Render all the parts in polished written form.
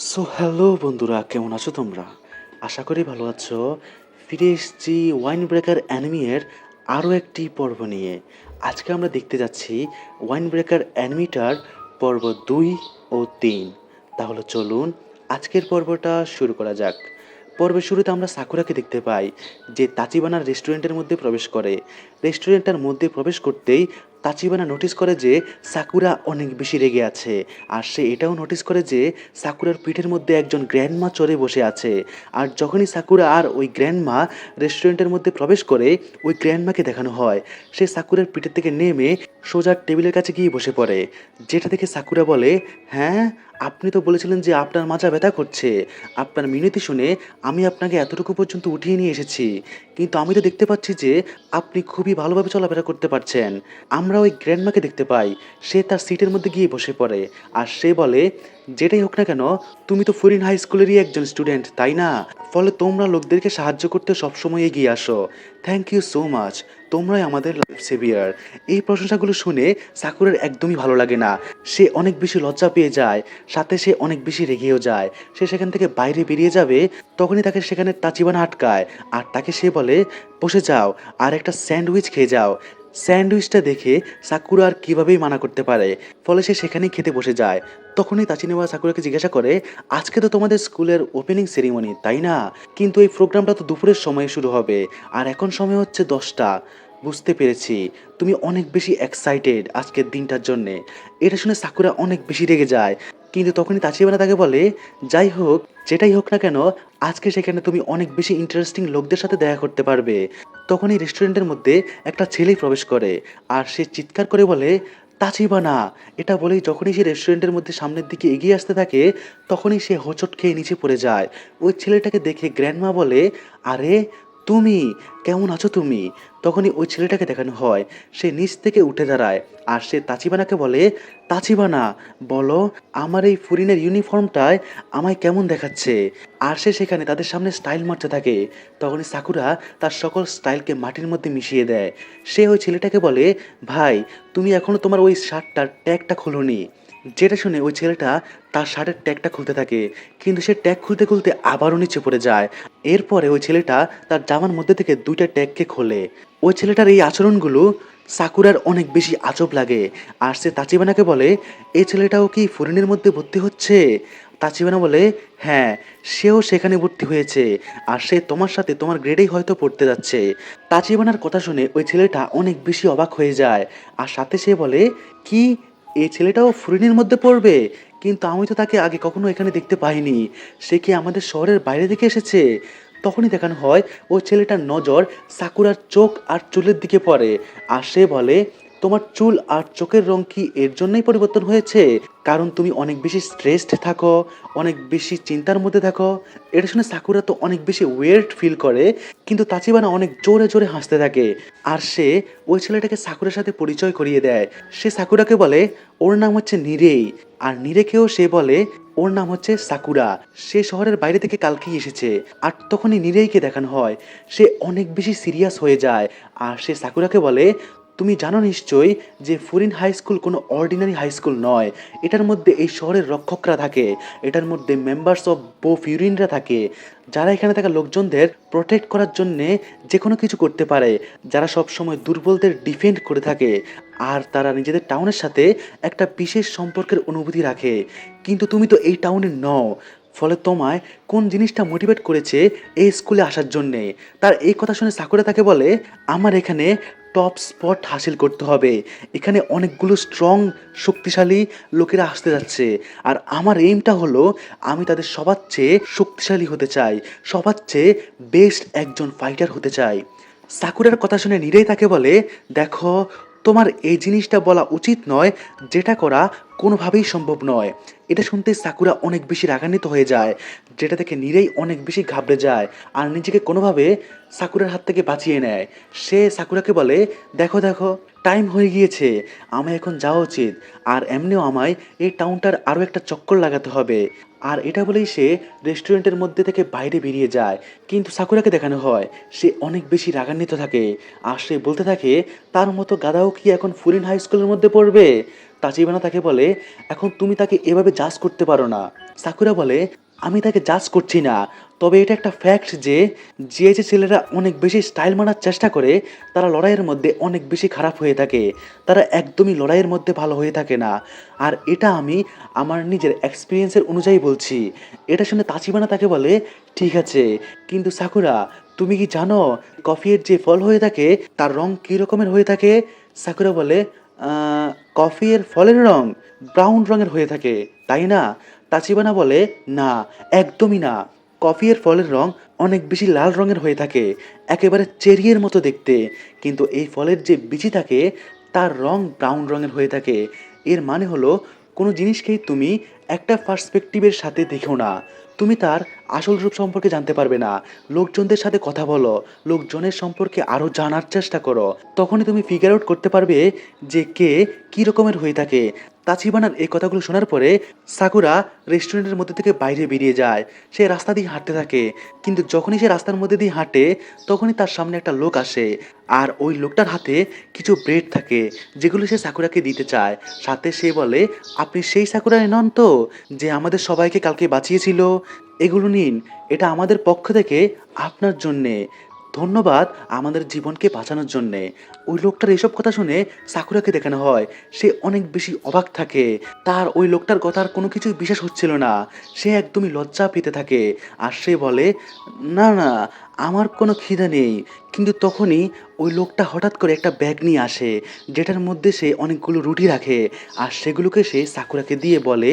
So hello বন্ধুরা, কেমন আছো তোমরা? আশা করি ভালো আছো। ফিরে এসেছি ওয়াইন ব্রেকার অ্যানিমির আরও একটি পর্ব নিয়ে। আজকে আমরা দেখতে যাচ্ছি ওয়াইন ব্রেকার অ্যানিমিটার পর্ব 2 ও 3। তাহলে চলুন আজকের পর্বটা শুরু করা যাক। পর্বের শুরুতে আমরা সাকুরাকে দেখতে পাই যে তাচিবানার রেস্টুরেন্টের মধ্যে প্রবেশ করে। রেস্টুরেন্টটার মধ্যে প্রবেশ করতেই তাচিবানা নোটিস করে যে সাকুরা অনেক বেশি রেগে আছে। আর সে এটাও নোটিস করে যে সাকুরার পিঠের মধ্যে একজন গ্র্যান্ডমা চড়ে বসে আছে। আর যখনই সাকুরা আর ওই গ্র্যান্ডমা রেস্টুরেন্টের মধ্যে প্রবেশ করে, ওই গ্র্যান্ডমাকে দেখানো হয় সে সাকুরার পিঠের থেকে নেমে সোজা টেবিলের কাছে গিয়ে বসে পড়ে। যেটা দেখে সাকুরা বলে, হ্যাঁ, আপনি তো বলেছিলেন যে আপনার মাজা ব্যথা করছে। আপনার মিনতি শুনে আমি আপনাকে এতটুকু পর্যন্ত উঠিয়ে নিয়ে এসেছি, কিন্তু আমি তো দেখতে পাচ্ছি যে আপনি খুবই ভালোভাবে চলাফেরা করতে পারছেন। আমরা ওই গ্র্যান্ডমাকে দেখতে পাই সে তার সিটের মধ্যে গিয়ে বসে পড়ে। আর সে বলে, যেটাই হোক না কেন, তুমি তো ফরিন হাই স্কুলেরই একজন স্টুডেন্ট, তাই না? ফলে তোমরা লোকদেরকে সাহায্য করতে সবসময় এগিয়ে আসো। থ্যাংক ইউ সো মাচ, তোমরাই আমাদের লাইফ সেভিয়ার। এই প্রশংসাগুলো শুনে সাকুরার একদমই ভালো লাগে না। সে অনেক বেশি লজ্জা পেয়ে যায়, সাথে সে অনেক বেশি রেগেও যায়। সে সেখান থেকে বাইরে বেরিয়ে যাবে, তখনই তাকে সেখানে তাচিবানা আটকায়। আর তাকে সে বলে, বসে যাও আর একটা স্যান্ডউইচ খেয়ে যাও। স্যান্ডউইচটা দেখে সাকুরা আর কীভাবেই মানা করতে পারে, ফলে সে সেখানেই খেতে বসে যায়। তখনই তাচিনেওয়া সাকুরাকে জিজ্ঞাসা করে, আজকে তো তোমাদের স্কুলের ওপেনিং সেরিমনি, তাই না? কিন্তু এই প্রোগ্রামটা তো দুপুরের সময় শুরু হবে, আর এখন সময় হচ্ছে 10টা। বুঝতে পেরেছি, তুমি অনেক বেশি এক্সাইটেড আজকের দিনটার জন্যে। এটা শুনে সাকুরা অনেক বেশি রেগে যায়। কিন্তু তখনই তাচিবানা তাকে বলে, যাই হোক, যেটাই হোক না কেন, আজকে সেখানে তুমি অনেক বেশি ইন্টারেস্টিং লোকদের সাথে দেখা করতে পারবে। তখনই রেস্টুরেন্টের মধ্যে একটা ছেলেই প্রবেশ করে, আর সে চিৎকার করে বলে, তাচিবানা। এটা বলেই যখনই সে রেস্টুরেন্টের মধ্যে সামনের দিকে এগিয়ে আসতে থাকে, তখনই সে হোঁচট খেয়ে নিচে পড়ে যায়। ওই ছেলেটাকে দেখে গ্র্যান্ডমা বলে, আরে তুমি, কেমন আছো তুমি? তখনই ওই ছেলেটাকে দেখানো হয় সে নিচ থেকে উঠে দাঁড়ায়। আর সে তাচিবানাকে বলে, তাচিবানা, বলো, আমার এই ফরিনের ইউনিফর্মটায় আমায় কেমন দেখাচ্ছে? আর সে সেখানে তাদের সামনে স্টাইল মারতে থাকে। তখনই সাকুরা তার সকল স্টাইলকে মাটির মধ্যে মিশিয়ে দেয়। সে ওই ছেলেটাকে বলে, ভাই, তুমি এখনো তোমার ওই শার্টটার ট্যাগটা খোলোনি। যেটা শুনে ওই ছেলেটা তার শার্টের ট্যাগটা খুলতে থাকে, কিন্তু সে ট্যাগ খুলতে খুলতে আবারও নিচে পড়ে যায়। এরপরে ওই ছেলেটা তার জামার মধ্যে থেকে দুইটা ট্যাগকে খোলে। ওই ছেলেটার এই আচরণগুলো সাকুরার অনেক বেশি আজব লাগে। আর সে তাচিবানাকে বলে, এই ছেলেটাও কি ফরেনের মধ্যে ভর্তি হচ্ছে? তাচিবানা বলে, হ্যাঁ, সেও সেখানে ভর্তি হয়েছে, আর সে তোমার সাথে তোমার গ্রেডেই হয়তো পড়তে যাচ্ছে। তাচিবানার কথা শুনে ওই ছেলেটা অনেক বেশি অবাক হয়ে যায়। আর সাথে সে বলে, কি, এই ছেলেটাও ফরিনের মধ্যে পড়বে? কিন্তু আমি তো তাকে আগে কখনো এখানে দেখতে পাইনি। সে কি আমাদের শহরের বাইরে থেকে এসেছে? তখনই দেখানো হয় ওই ছেলেটার নজর সাকুরার চোখ আর চুলের দিকে পড়ে। আর সে বলে, তোমার চুল আর চোখের রং কি এর জন্যই পরিবর্তন হয়েছে? কারণ তুমি অনেক বেশি স্ট্রেসড থাকো, অনেক বেশি চিন্তার মধ্যে থাকো। এটা শুনে সাকুরা তো অনেক বেশি ওয়ের্ড ফিল করে, কিন্তু তাচিবানা অনেক জোরে জোরে হাসতে থাকে। আর সে ওই ছেলেটাকে সাকুরার সাথে পরিচয় করিয়ে দেয়। সে সাকুরাকে বলে, ওর নাম হচ্ছে নিরেই। আর নিরেকেও সে বলে, ওর নাম হচ্ছে সাকুরা। সে শহরের বাইরে থেকে কালকেই এসেছে। আর তখনই নিরেইকে দেখানো হয় সে অনেক বেশি সিরিয়াস হয়ে যায়। আর সে সাকুরাকে বলে, তুমি জানো নিশ্চয়ই যে ফরিন হাই স্কুল কোনো অর্ডিনারি হাই স্কুল নয়। এটার মধ্যে এই শহরের রক্ষকরা থাকে, এটার মধ্যে মেম্বার্স অফ বো ফিউরিনরা থাকে, যারা এখানে থাকা লোকজনদের প্রোটেক্ট করার জন্যে যে কোনো কিছু করতে পারে, যারা সব সময় দুর্বলদের ডিফেন্ড করে থাকে। আর তারা নিজেদের টাউনের সাথে একটা বিশেষ সম্পর্কের অনুভূতি রাখে। কিন্তু তুমি তো এই টাউনের নও, ফলে তোমায় কোন জিনিসটা মোটিভেট করেছে এই স্কুলে আসার জন্যে? তার এই কথা শুনে সাকুরা তাকে বলে, আমার এখানে টপ স্পট হাসিল করতে হবে। এখানে অনেকগুলো স্ট্রং, শক্তিশালী লোকেরা আসতে যাচ্ছে, আর আমার এইমটা হলো আমি তাদের সবার চেয়ে শক্তিশালী হতে চাই, সবার চেয়ে বেস্ট একজন ফাইটার হতে চাই। সাকুরার কথা শুনে নিরেই তাকে বলে, দেখো, তোমার এই জিনিসটা বলা উচিত নয়, যেটা করা কোনোভাবেই সম্ভব নয়। এটা শুনতে সাকুরা অনেক বেশি রাগান্বিত হয়ে যায়, যেটা থেকে নিরেই অনেক বেশি ঘাবড়ে যায় আর নিজেকে কোনোভাবে সাকুরার হাত থেকে বাঁচিয়ে নেয়। সে সাকুরাকে বলে, দেখো দেখো, টাইম হয়ে গিয়েছে, আমায় এখন যাওয়া উচিত। আর এমনিও আমায় এই টাউনটার আরও একটা চক্কর লাগাতে হবে। আর এটা বলেই সে রেস্টুরেন্টের মধ্যে থেকে বাইরে বেরিয়ে যায়। কিন্তু সাকুরাকে দেখানো হয় সে অনেক বেশি রাগান্বিত থাকে। আর সে বলতে থাকে, তার মতো গাধাও কি এখন ফরিন হাই স্কুলের মধ্যে পড়বে? তাচিবানা তাকে বলে, এখন তুমি তাকে এভাবে জাজ করতে পারো না। সাকুরা বলে, আমি তাকে জাজ করছি না, তবে এটা একটা ফ্যাক্ট যে যে ছেলেরা অনেক বেশি স্টাইল মারার চেষ্টা করে তারা লড়াইয়ের মধ্যে অনেক বেশি খারাপ হয়ে থাকে, তারা একদমই লড়াইয়ের মধ্যে ভালো হয়ে থাকে না। আর এটা আমি আমার নিজের এক্সপিরিয়েন্সের অনুযায়ী বলছি। এটা শুনে তাচিবানা তাকে বলে, ঠিক আছে, কিন্তু সাকুরা তুমি কি জানো কফির যে ফল হয়ে থাকে তার রং কী রকমের হয়ে থাকে? সাকুরা বলে, কফির ফলের রং ব্রাউন রঙের হয়ে থাকে, তাই না? তাচিবানা বলে, না, একদমই না। কফির ফলের রং অনেক বেশি লাল রঙের হয়ে থাকে, একেবারে চেরিয়ের মতো দেখতে, কিন্তু এই ফলের যে বিচি থাকে তার রং ব্রাউন রঙের হয়ে থাকে। এর মানে হলো কোনো জিনিসকেই তুমি একটা পার্সপেক্টিভের সাথে দেখো না, তুমি তার আসল রূপ সম্পর্কে জানতে পারবে না। লোকজনদের সাথে কথা বলো, লোকজনের সম্পর্কে আরও জানার চেষ্টা করো, তখনই তুমি ফিগার আউট করতে পারবে যে কে কী রকমের হয়ে থাকে। তাচিবানার এই কথাগুলো শোনার পরে সাকুরা রেস্টুরেন্টের মধ্যে থেকে বাইরে বেরিয়ে যায়। সে রাস্তা দিয়ে হাঁটতে থাকে, কিন্তু যখনই সে রাস্তার মধ্যে দিয়ে হাঁটে তখনই তার সামনে একটা লোক আসে, আর ওই লোকটার হাতে কিছু ব্রেড থাকে যেগুলো সে সাকুরাকে দিতে চায়। সাথে সে বলে, আপনি সেই সাকুরা নন তো যে আমাদের সবাইকে কালকে বাঁচিয়েছিল? এগুলো নিন, এটা আমাদের পক্ষ থেকে আপনার জন্যে, ধন্যবাদ আমাদের জীবনকে বাঁচানোর জন্যে। ওই লোকটার এসব কথা শুনে সাকুরাকে দেখানো হয়, সে অনেক বেশি অবাক থাকে, তার ওই লোকটার কথার কোনো কিছুই বিশ্বাস হচ্ছিল না, সে একদমই লজ্জা পেতে থাকে। আর সে বলে, না না, আমার কোনো খিদে নেই। কিন্তু তখনই ওই লোকটা হঠাৎ করে একটা ব্যাগ নিয়ে আসে, যেটার মধ্যে সে অনেকগুলো রুটি রাখে, আর সেগুলোকে সে সাকুরাকে দিয়ে বলে,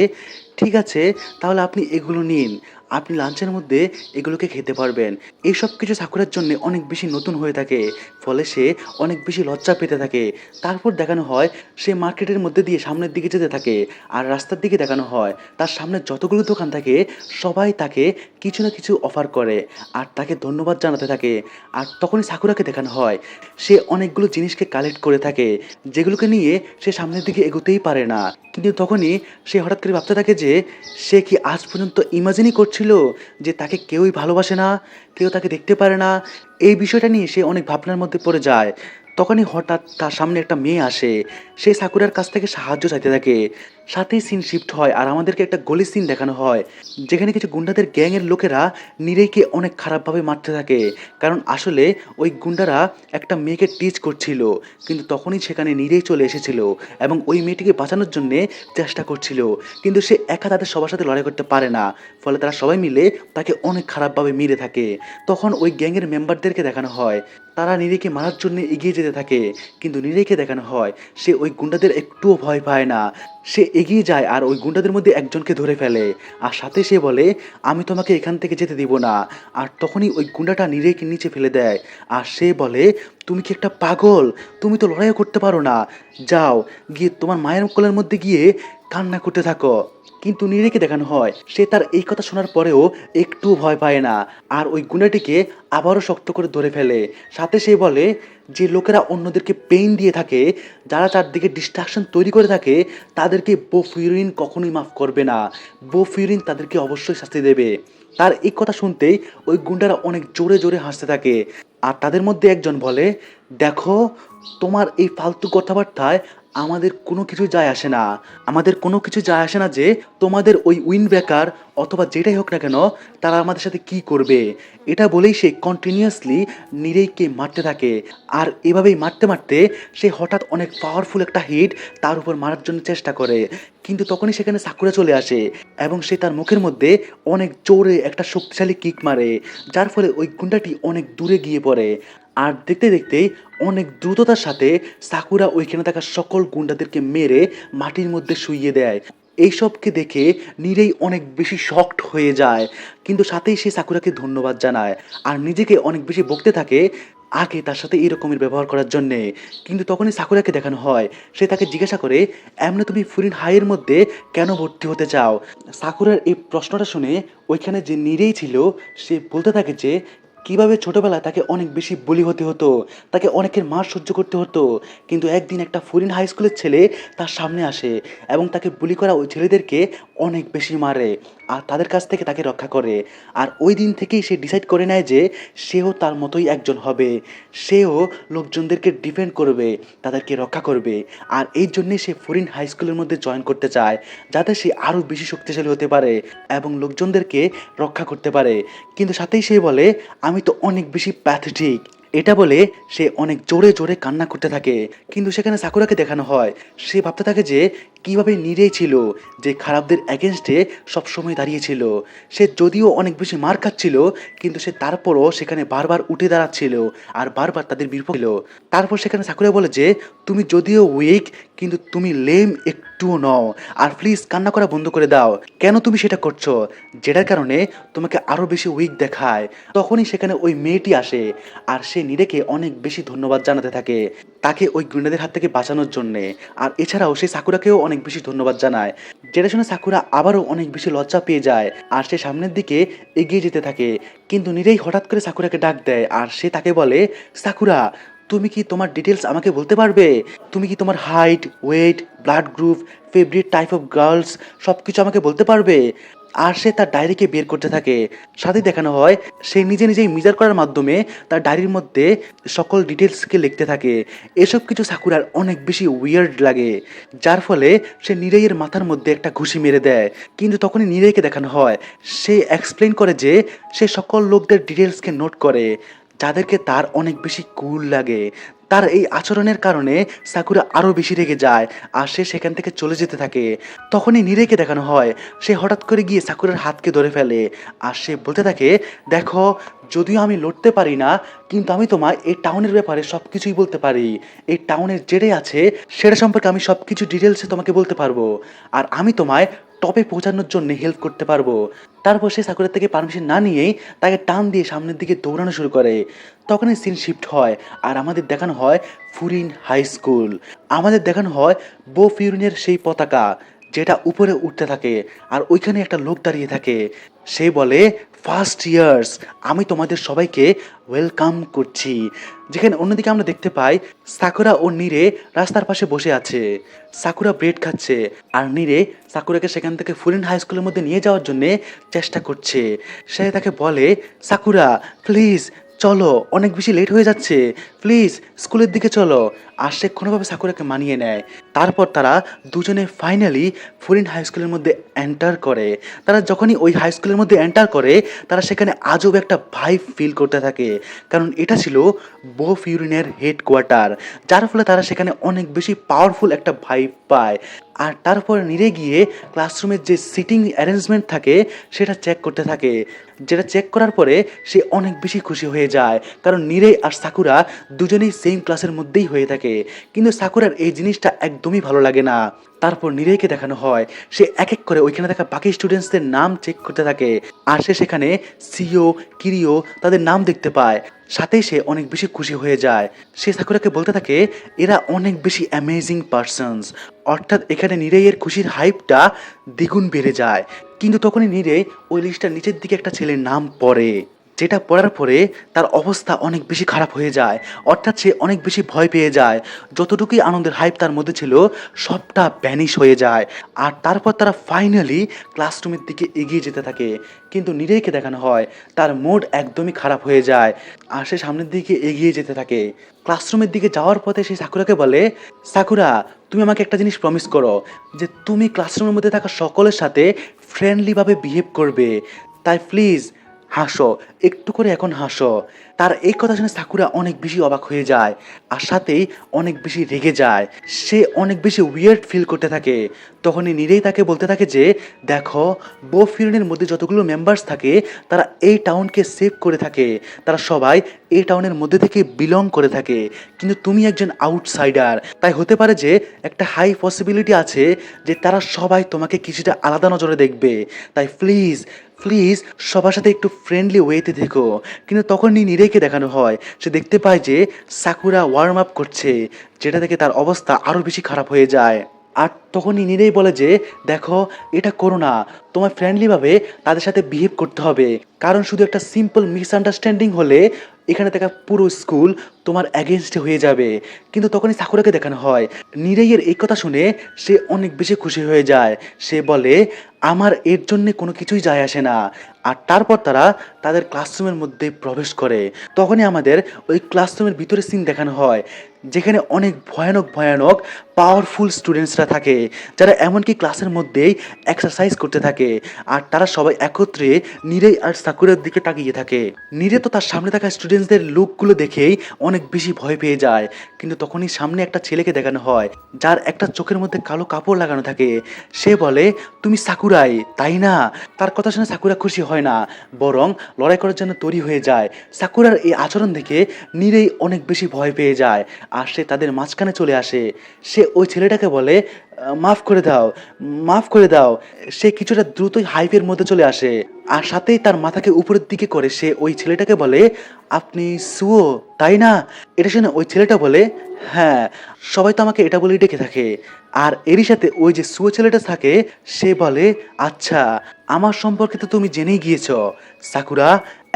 ঠিক আছে, তাহলে আপনি এগুলো নিন, আপনি লাঞ্চের মধ্যে এগুলোকে খেতে পারবেন। এইসব কিছু সাকুরার জন্য অনেক বেশি নতুন হয়ে থাকে, ফলে সে অনেক বেশি লজ্জা পেতে থাকে। তারপর দেখানো হয় সে মার্কেটের মধ্যে দিয়ে সামনের দিকে যেতে থাকে, আর রাস্তার দিকে দেখানো হয় তার সামনে যতগুলো দোকান থাকে সবাই তাকে কিছু না কিছু অফার করে আর তাকে ধন্যবাদ জানাতে থাকে। আর তখনই সাকুরাকে দেখানো হয় সে অনেকগুলো জিনিসকে কালেক্ট করে থাকে, যেগুলোকে নিয়ে সে সামনের দিকে এগোতেই পারে না। কিন্তু তখনই সে হঠাৎ করে ভাবতে থাকে যে সে কি আজ পর্যন্ত ইমাজিনই করছিল যে তাকে কেউই ভালোবাসে না, কেউ তাকে দেখতে পারে না। এই বিষয়টা নিয়ে সে অনেক ভাবনার মধ্যে পড়ে যায়। তখনই হঠাৎ তার সামনে একটা মেয়ে আসে, সে সাকুরার কাছ থেকে সাহায্য চাইতে থাকে। সাথেই সিন শিফট হয় আর আমাদেরকে একটা গলির সিন দেখানো হয়, যেখানে কিছু গুন্ডাদের গ্যাংয়ের লোকেরা নীরেইকে অনেক খারাপভাবে মারতে থাকে। কারণ আসলে ওই গুন্ডারা একটা মেয়েকে টিচ করছিল, কিন্তু তখনই সেখানে নীরেই চলে এসেছিল এবং ওই মেয়েটিকে বাঁচানোর জন্যে চেষ্টা করছিল, কিন্তু সে একা তাদের সবার সাথে লড়াই করতে পারে না, ফলে তারা সবাই মিলে তাকে অনেক খারাপভাবে মেরে থাকে। তখন ওই গ্যাংয়ের মেম্বারদেরকে দেখানো হয় তারা নীরেকে মারার জন্য এগিয়ে যেতে থাকে, কিন্তু নীরেকে দেখানো হয় সে ওই গুন্ডাদের একটুও ভয় পায় না, সে এগিয়ে যায় আর ওই গুন্ডাদের মধ্যে একজনকে ধরে ফেলে। আর সাথে সে বলে, আমি তোমাকে এখান থেকে যেতে দিব না। আর তখনই ওই গুন্ডাটা নীরেকে নিচে ফেলে দেয়, আর সে বলে, তুমি কি একটা পাগল? তুমি তো লড়াইও করতে পারো না, যাও গিয়ে তোমার মায়ের কোলের মধ্যে গিয়ে কান্না করতে থাকো। কিন্তু নীরেকে দেখানো হয় সে তার এই কথা শোনার পরেও একটু ভয় পায় না, আর ওই গুন্ডাটিকে আবারও শক্ত করে ধরে ফেলে। সাথে সে বলে, যে লোকেরা অন্যদেরকে পেইন দিয়ে থাকে, যারা চারদিকে ডিস্ট্রাকশন তৈরি করে থাকে, তাদেরকে বোফিউরিন কখনোই মাফ করবে না, বোফিউরিন তাদেরকে অবশ্যই শাস্তি দেবে। তার এই কথা শুনতেই ওই গুন্ডারা অনেক জোরে জোরে হাসতে থাকে, আর তাদের মধ্যে একজন বলে, দেখো, তোমার এই ফালতু কথাবার্তায় আমাদের কোনো কিছু যায় আসে না, আমাদের কোনো কিছু যায় আসে না যে তোমাদের ওই উইন ব্রেকার অথবা যেটাই হোক না কেন তারা আমাদের সাথে কি করবে। এটা বলেই সে কন্টিনিউয়াসলি নীরেইকে মারতে থাকে, আর এভাবেই মারতে মারতে সে হঠাৎ অনেক পাওয়ারফুল একটা হিট তার উপর মারার জন্য চেষ্টা করে, কিন্তু তখনই সেখানে সাকুরা চলে আসে এবং সে তার মুখের মধ্যে অনেক জোরে একটা শক্তিশালী কিক মারে, যার ফলে ওই গুন্ডাটি অনেক দূরে গিয়ে পড়ে। আর দেখতে দেখতেই অনেক দ্রুততার সাথে সাকুরা ওইখানে থাকা সকল গুন্ডাদেরকে মেরে মাটির মধ্যে শুইয়ে দেয়। এইসবকে দেখে নীরেই অনেক বেশি শকড হয়ে যায়, কিন্তু সাথেই সে সাকুরাকে ধন্যবাদ জানায় আর নিজেকে অনেক বেশি বকতে থাকে আগে তার সাথে এরকমের ব্যবহার করার জন্যে। কিন্তু তখনই সাকুরাকে দেখানো হয় সে তাকে জিজ্ঞাসা করে, এমনি তুমি ফুরিন হাইয়ের মধ্যে কেন ভর্তি হতে চাও? সাকুরার এই প্রশ্নটা শুনে ওইখানে যে নীরেই ছিল সে বলতে থাকে যে কিভাবে ছোটবেলায় তাকে অনেক বেশি বুলি হতে হতো, তাকে অনেকের মার সহ্য করতে হতো। কিন্তু একদিন একটা ফরিন হাই স্কুলের ছেলে তার সামনে আসে এবং তাকে বুলি করা ওই ছেলেদেরকে অনেক বেশি মারে আর তাদের কাছ থেকে তাকে রক্ষা করে। আর ওই দিন থেকেই সে ডিসাইড করে নেয় যে সেও তার মতোই একজন হবে, সেও লোকজনদেরকে ডিফেন্ড করবে, তাদেরকে রক্ষা করবে। আর এই জন্যেই সে ফরিন হাই স্কুলের মধ্যে জয়েন করতে চায়, যাতে সে আরও বেশি শক্তিশালী হতে পারে এবং লোকজনদেরকে রক্ষা করতে পারে। কিন্তু সাথেই সে বলে, আমি তো অনেক বেশি প্যাথেটিক। এটা বলে সে অনেক জোরে জোরে কান্না করতে থাকে। কিন্তু সেখানে সাকুরাকে দেখানো হয়, সে ভাবতে থাকে যে কীভাবে নিরেই ছিল, যে খারাপদের অ্যাগেনস্টে সবসময় দাঁড়িয়েছিল। সে যদিও অনেক বেশি মার খাচ্ছিল, কিন্তু সে তারপরও সেখানে বারবার উঠে দাঁড়াচ্ছিল আর বারবার তাদের বিপক্ষ ছিল। তারপর সেখানে সাকুরা বলে যে তুমি যদিও উইক, কিন্তু তুমি লেম একটুও নও। আর প্লিজ কান্না করা বন্ধ করে দাও। কেন তুমি সেটা করছো, যেটার কারণে তোমাকে আরও বেশি উইক দেখায়। তখনই সেখানে ওই মেয়েটি আসে আর সে নিরেকে অনেক বেশি ধন্যবাদ জানাতে থাকে তাকে ওই গুন্ডাদের হাত থেকে বাঁচানোর জন্যে। আর এছাড়াও সে সাকুরাকেও অনেক বেশি ধন্যবাদ জানায়, যেটা শুনে সাকুরা আবারও অনেক বেশি লজ্জা পেয়ে যায় আর সে সামনের দিকে এগিয়ে যেতে থাকে। কিন্তু নিরেই হঠাৎ করে সাকুরাকে ডাক দেয় আর সে তাকে বলে, সাকুরা, তুমি কি তোমার ডিটেলস আমাকে বলতে পারবে? তুমি কি তোমার height, weight, blood group, favourite type of girls সব কিছু আমাকে বলতে পারবে? আর সে তার ডায়েরিকে বের করতে থাকে। সাথে দেখানো হয় সে নিজে নিজেই মেজার করার মাধ্যমে তার ডায়েরির মধ্যে সকল ডিটেলসকে লিখতে থাকে। এসব কিছু সাকুরার অনেক বেশি উইয়ার্ড লাগে, যার ফলে সে নিরেইয়ের মাথার মধ্যে একটা ঘুষি মেরে দেয়। কিন্তু তখনই নিরেইকে দেখানো হয়, সে এক্সপ্লেন করে যে সে সকল লোকদের ডিটেলসকে নোট করে, যাদেরকে তার অনেক বেশি কুল লাগে। তার এই আচরণের কারণে সাকুরা আরও বেশি রেগে যায় আর সে সেখান থেকে চলে যেতে থাকে। তখনই নিরেকে দেখানো হয়, সে হঠাৎ করে গিয়ে সাকুরার হাতকে ধরে ফেলে আর সে বলতে থাকে, দেখো, যদিও আমি লড়তে পারি না, কিন্তু আমি তোমায় এই টাউনের ব্যাপারে সব কিছুই বলতে পারি। এই টাউনের যেটাই আছে সেটা সম্পর্কে আমি সব কিছু ডিটেলসে তোমাকে বলতে পারবো, আর আমি তোমায় টপে পৌঁছানোর জন্য হেল্প করতে পারবো। তারপর সে সাকুরের থেকে পারমিশন না নিয়েই তাকে টান দিয়ে সামনের দিকে দৌড়ানো শুরু করে। তখনই সিন শিফট হয় আর আমাদের দেখানো হয় ফুরিন হাই স্কুল। আমাদের দেখানো হয় বো ফিউরিনের সেই পতাকা, যেটা উপরে উঠতে থাকে আর ওইখানে একটা লোক দাঁড়িয়ে থাকে। সে বলে, ফার্স্ট ইয়ার্স, আমি তোমাদের সবাইকে ওয়েলকাম করছি। যেখানে অন্যদিকে আমরা দেখতে পাই সাকুরা ও নীরে রাস্তার পাশে বসে আছে। সাকুরা ব্রেড খাচ্ছে আর নীরে সাকুরাকে সেখান থেকে ফুরিন হাই স্কুলের মধ্যে নিয়ে যাওয়ার জন্য চেষ্টা করছে। সে তাকে বলে, সাকুরা প্লিজ চলো, অনেক বেশি লেট হয়ে যাচ্ছে, প্লিজ স্কুলের দিকে চলো। আর সে কোনোভাবে সাকুরাকে মানিয়ে নেয়। তারপর তারা দুজনে ফাইনালি ফুরিন হাই স্কুলের মধ্যে এন্টার করে। তারা যখনই ওই হাই স্কুলের মধ্যে এন্টার করে, তারা সেখানে আজব একটা ভাইব ফিল করতে থাকে, কারণ এটা ছিল বো ফিউরিনের হেডকোয়ার্টার, যার ফলে তারা সেখানে অনেক বেশি পাওয়ারফুল একটা ভাইব পায়। আর তারপর নিরে গিয়ে ক্লাসরুমের যে সিটিং অ্যারেঞ্জমেন্ট থাকে সেটা চেক করতে থাকে, যেটা চেক করার পরে সে অনেক বেশি খুশি হয়ে যায়, কারণ নিরে আর সাকুরা দুজনেই সেম ক্লাসের মধ্যেই হয়ে থাকে। কিন্তু সাকুরার এই জিনিসটা একদমই ভালো লাগে না। তারপর নিরেইকে দেখানো হয়, সে এক এক করে ওইখানে থাকা বাকি স্টুডেন্টসদের নাম চেক করতে থাকে আর সে সেখানে সিও, কিরিও তাদের নাম দেখতে পায়। সাথেই সে অনেক বেশি খুশি হয়ে যায়। সে সাকুরাকে বলতে থাকে, এরা অনেক বেশি অ্যামেজিং পার্সনস। অর্থাৎ এখানে নিরেইয়ের খুশির হাইপটা দ্বিগুণ বেড়ে যায়। কিন্তু তখনই নিরেই ওই লিস্টটার নিচের দিকে একটা ছেলের নাম পড়ে, যেটা পড়ার পরে তার অবস্থা অনেক বেশি খারাপ হয়ে যায়। অর্থাৎ সে অনেক বেশি ভয় পেয়ে যায়। যতটুকুই আনন্দের হাইপ তার মধ্যে ছিল সবটা ভ্যানিশ হয়ে যায়। আর তারপর তারা ফাইনালি ক্লাসরুমের দিকে এগিয়ে যেতে থাকে। কিন্তু নিরেইকে দেখানো হয় তার মুড একদমই খারাপ হয়ে যায় আর সে সামনের দিকে এগিয়ে যেতে থাকে। ক্লাসরুমের দিকে যাওয়ার পথে সে সাকুরাকে বলে, সাকুরা, তুমি আমাকে একটা জিনিস প্রমিস করো, যে তুমি ক্লাসরুমের মধ্যে থাকা সকলের সাথে ফ্রেন্ডলিভাবে বিহেভ করবে। তাই প্লিজ হাসো, একটু করে এখন হাসো। তার এই কথা শুনে সাকুরা অনেক বেশি অবাক হয়ে যায় আর সাথেই অনেক বেশি রেগে যায়। সে অনেক বেশি উইয়ার্ড ফিল করতে থাকে। তখনই নিরেই তাকে বলতে থাকে যে, দেখো, বো ফিউরিনের মধ্যে যতগুলো মেম্বার্স থাকে তারা এই টাউনকে সেভ করে থাকে, তারা সবাই এই টাউনের মধ্যে থেকে বিলং করে থাকে। কিন্তু তুমি একজন আউটসাইডার, তাই হতে পারে যে একটা হাই পসিবিলিটি আছে যে তারা সবাই তোমাকে কিছুটা আলাদা নজরে দেখবে। তাই প্লিজ প্লিজ সবার সাথে একটু ফ্রেন্ডলি ওয়েতে দেখো। কিন্তু তখনই নিরেইকে দেখানো হয়, সে দেখতে পায় যে সাকুরা ওয়ার্ম আপ করছে, যেটা থেকে তার অবস্থা আরও বেশি খারাপ হয়ে যায়। আর তখনই নীরেই বলে যে দেখো এটা করো না, তোমার ফ্রেন্ডলিভাবে তাদের সাথে বিহেভ করতে হবে, কারণ শুধু একটা সিম্পল মিসআন্ডারস্ট্যান্ডিং হলে এখানে থাকা পুরো স্কুল তোমার অ্যাগেনস্টে হয়ে যাবে। কিন্তু তখনই সাকুরাকে দেখানো হয়। নীরেইয়ের এই কথা শুনে সে অনেক বেশি খুশি হয়ে যায়। সে বলে আমার এর জন্যে কোনো কিছুই যায় আসে না। আর তারপর তারা তাদের ক্লাসরুমের মধ্যে প্রবেশ করে। তখনই আমাদের ওই ক্লাসরুমের ভিতরে সিন দেখানো হয়, যেখানে অনেক ভয়ানক ভয়ানক পাওয়ারফুল স্টুডেন্টসরা থাকে, যারা এমনকি ক্লাসের মধ্যেই এক্সারসাইজ করতে থাকে। আর তারা সবাই একত্রে নীরে আর সাকুরার দিকে তাকিয়ে থাকে। নীরে তো তার সামনে থাকা স্টুডেন্টসদের লুকগুলো দেখেই অনেক বেশি ভয় পেয়ে যায়। কিন্তু তখনই সামনে একটা ছেলেকে দেখানো হয়, যার একটা চোখের মধ্যে কালো কাপড় লাগানো থাকে। সে বলে তুমি সাকুরাই তাই না? তার কথা শুনে সাকুরা খুশি হয় না, বরং লড়াই করার জন্য তৈরি হয়ে যায়। সাকুরার এই আচরণ দেখে নীরেই অনেক বেশি ভয় পেয়ে যায়। আর সে তাদের মাঝখানে চলে আসে। সে ওই ছেলেটাকে বলে মাফ করে দাও, মাফ করে দাও। সে কিছুটা দ্রুতই হাইপের মধ্যে চলে আসে। আর সাথেই তার মাথাকে উপরের দিকে করে সে ওই ছেলেটাকে বলে আপনি সুও তাই না? এটা শুনে ওই ছেলেটা বলে হ্যাঁ, সবাই তো আমাকে এটা বলেই ডেকে থাকে। আর এরই সাথে ওই যে সুও ছেলেটা থাকে, সে বলে আচ্ছা, আমার সম্পর্কে তো তুমি জেনেই গিয়েছ সাকুরা,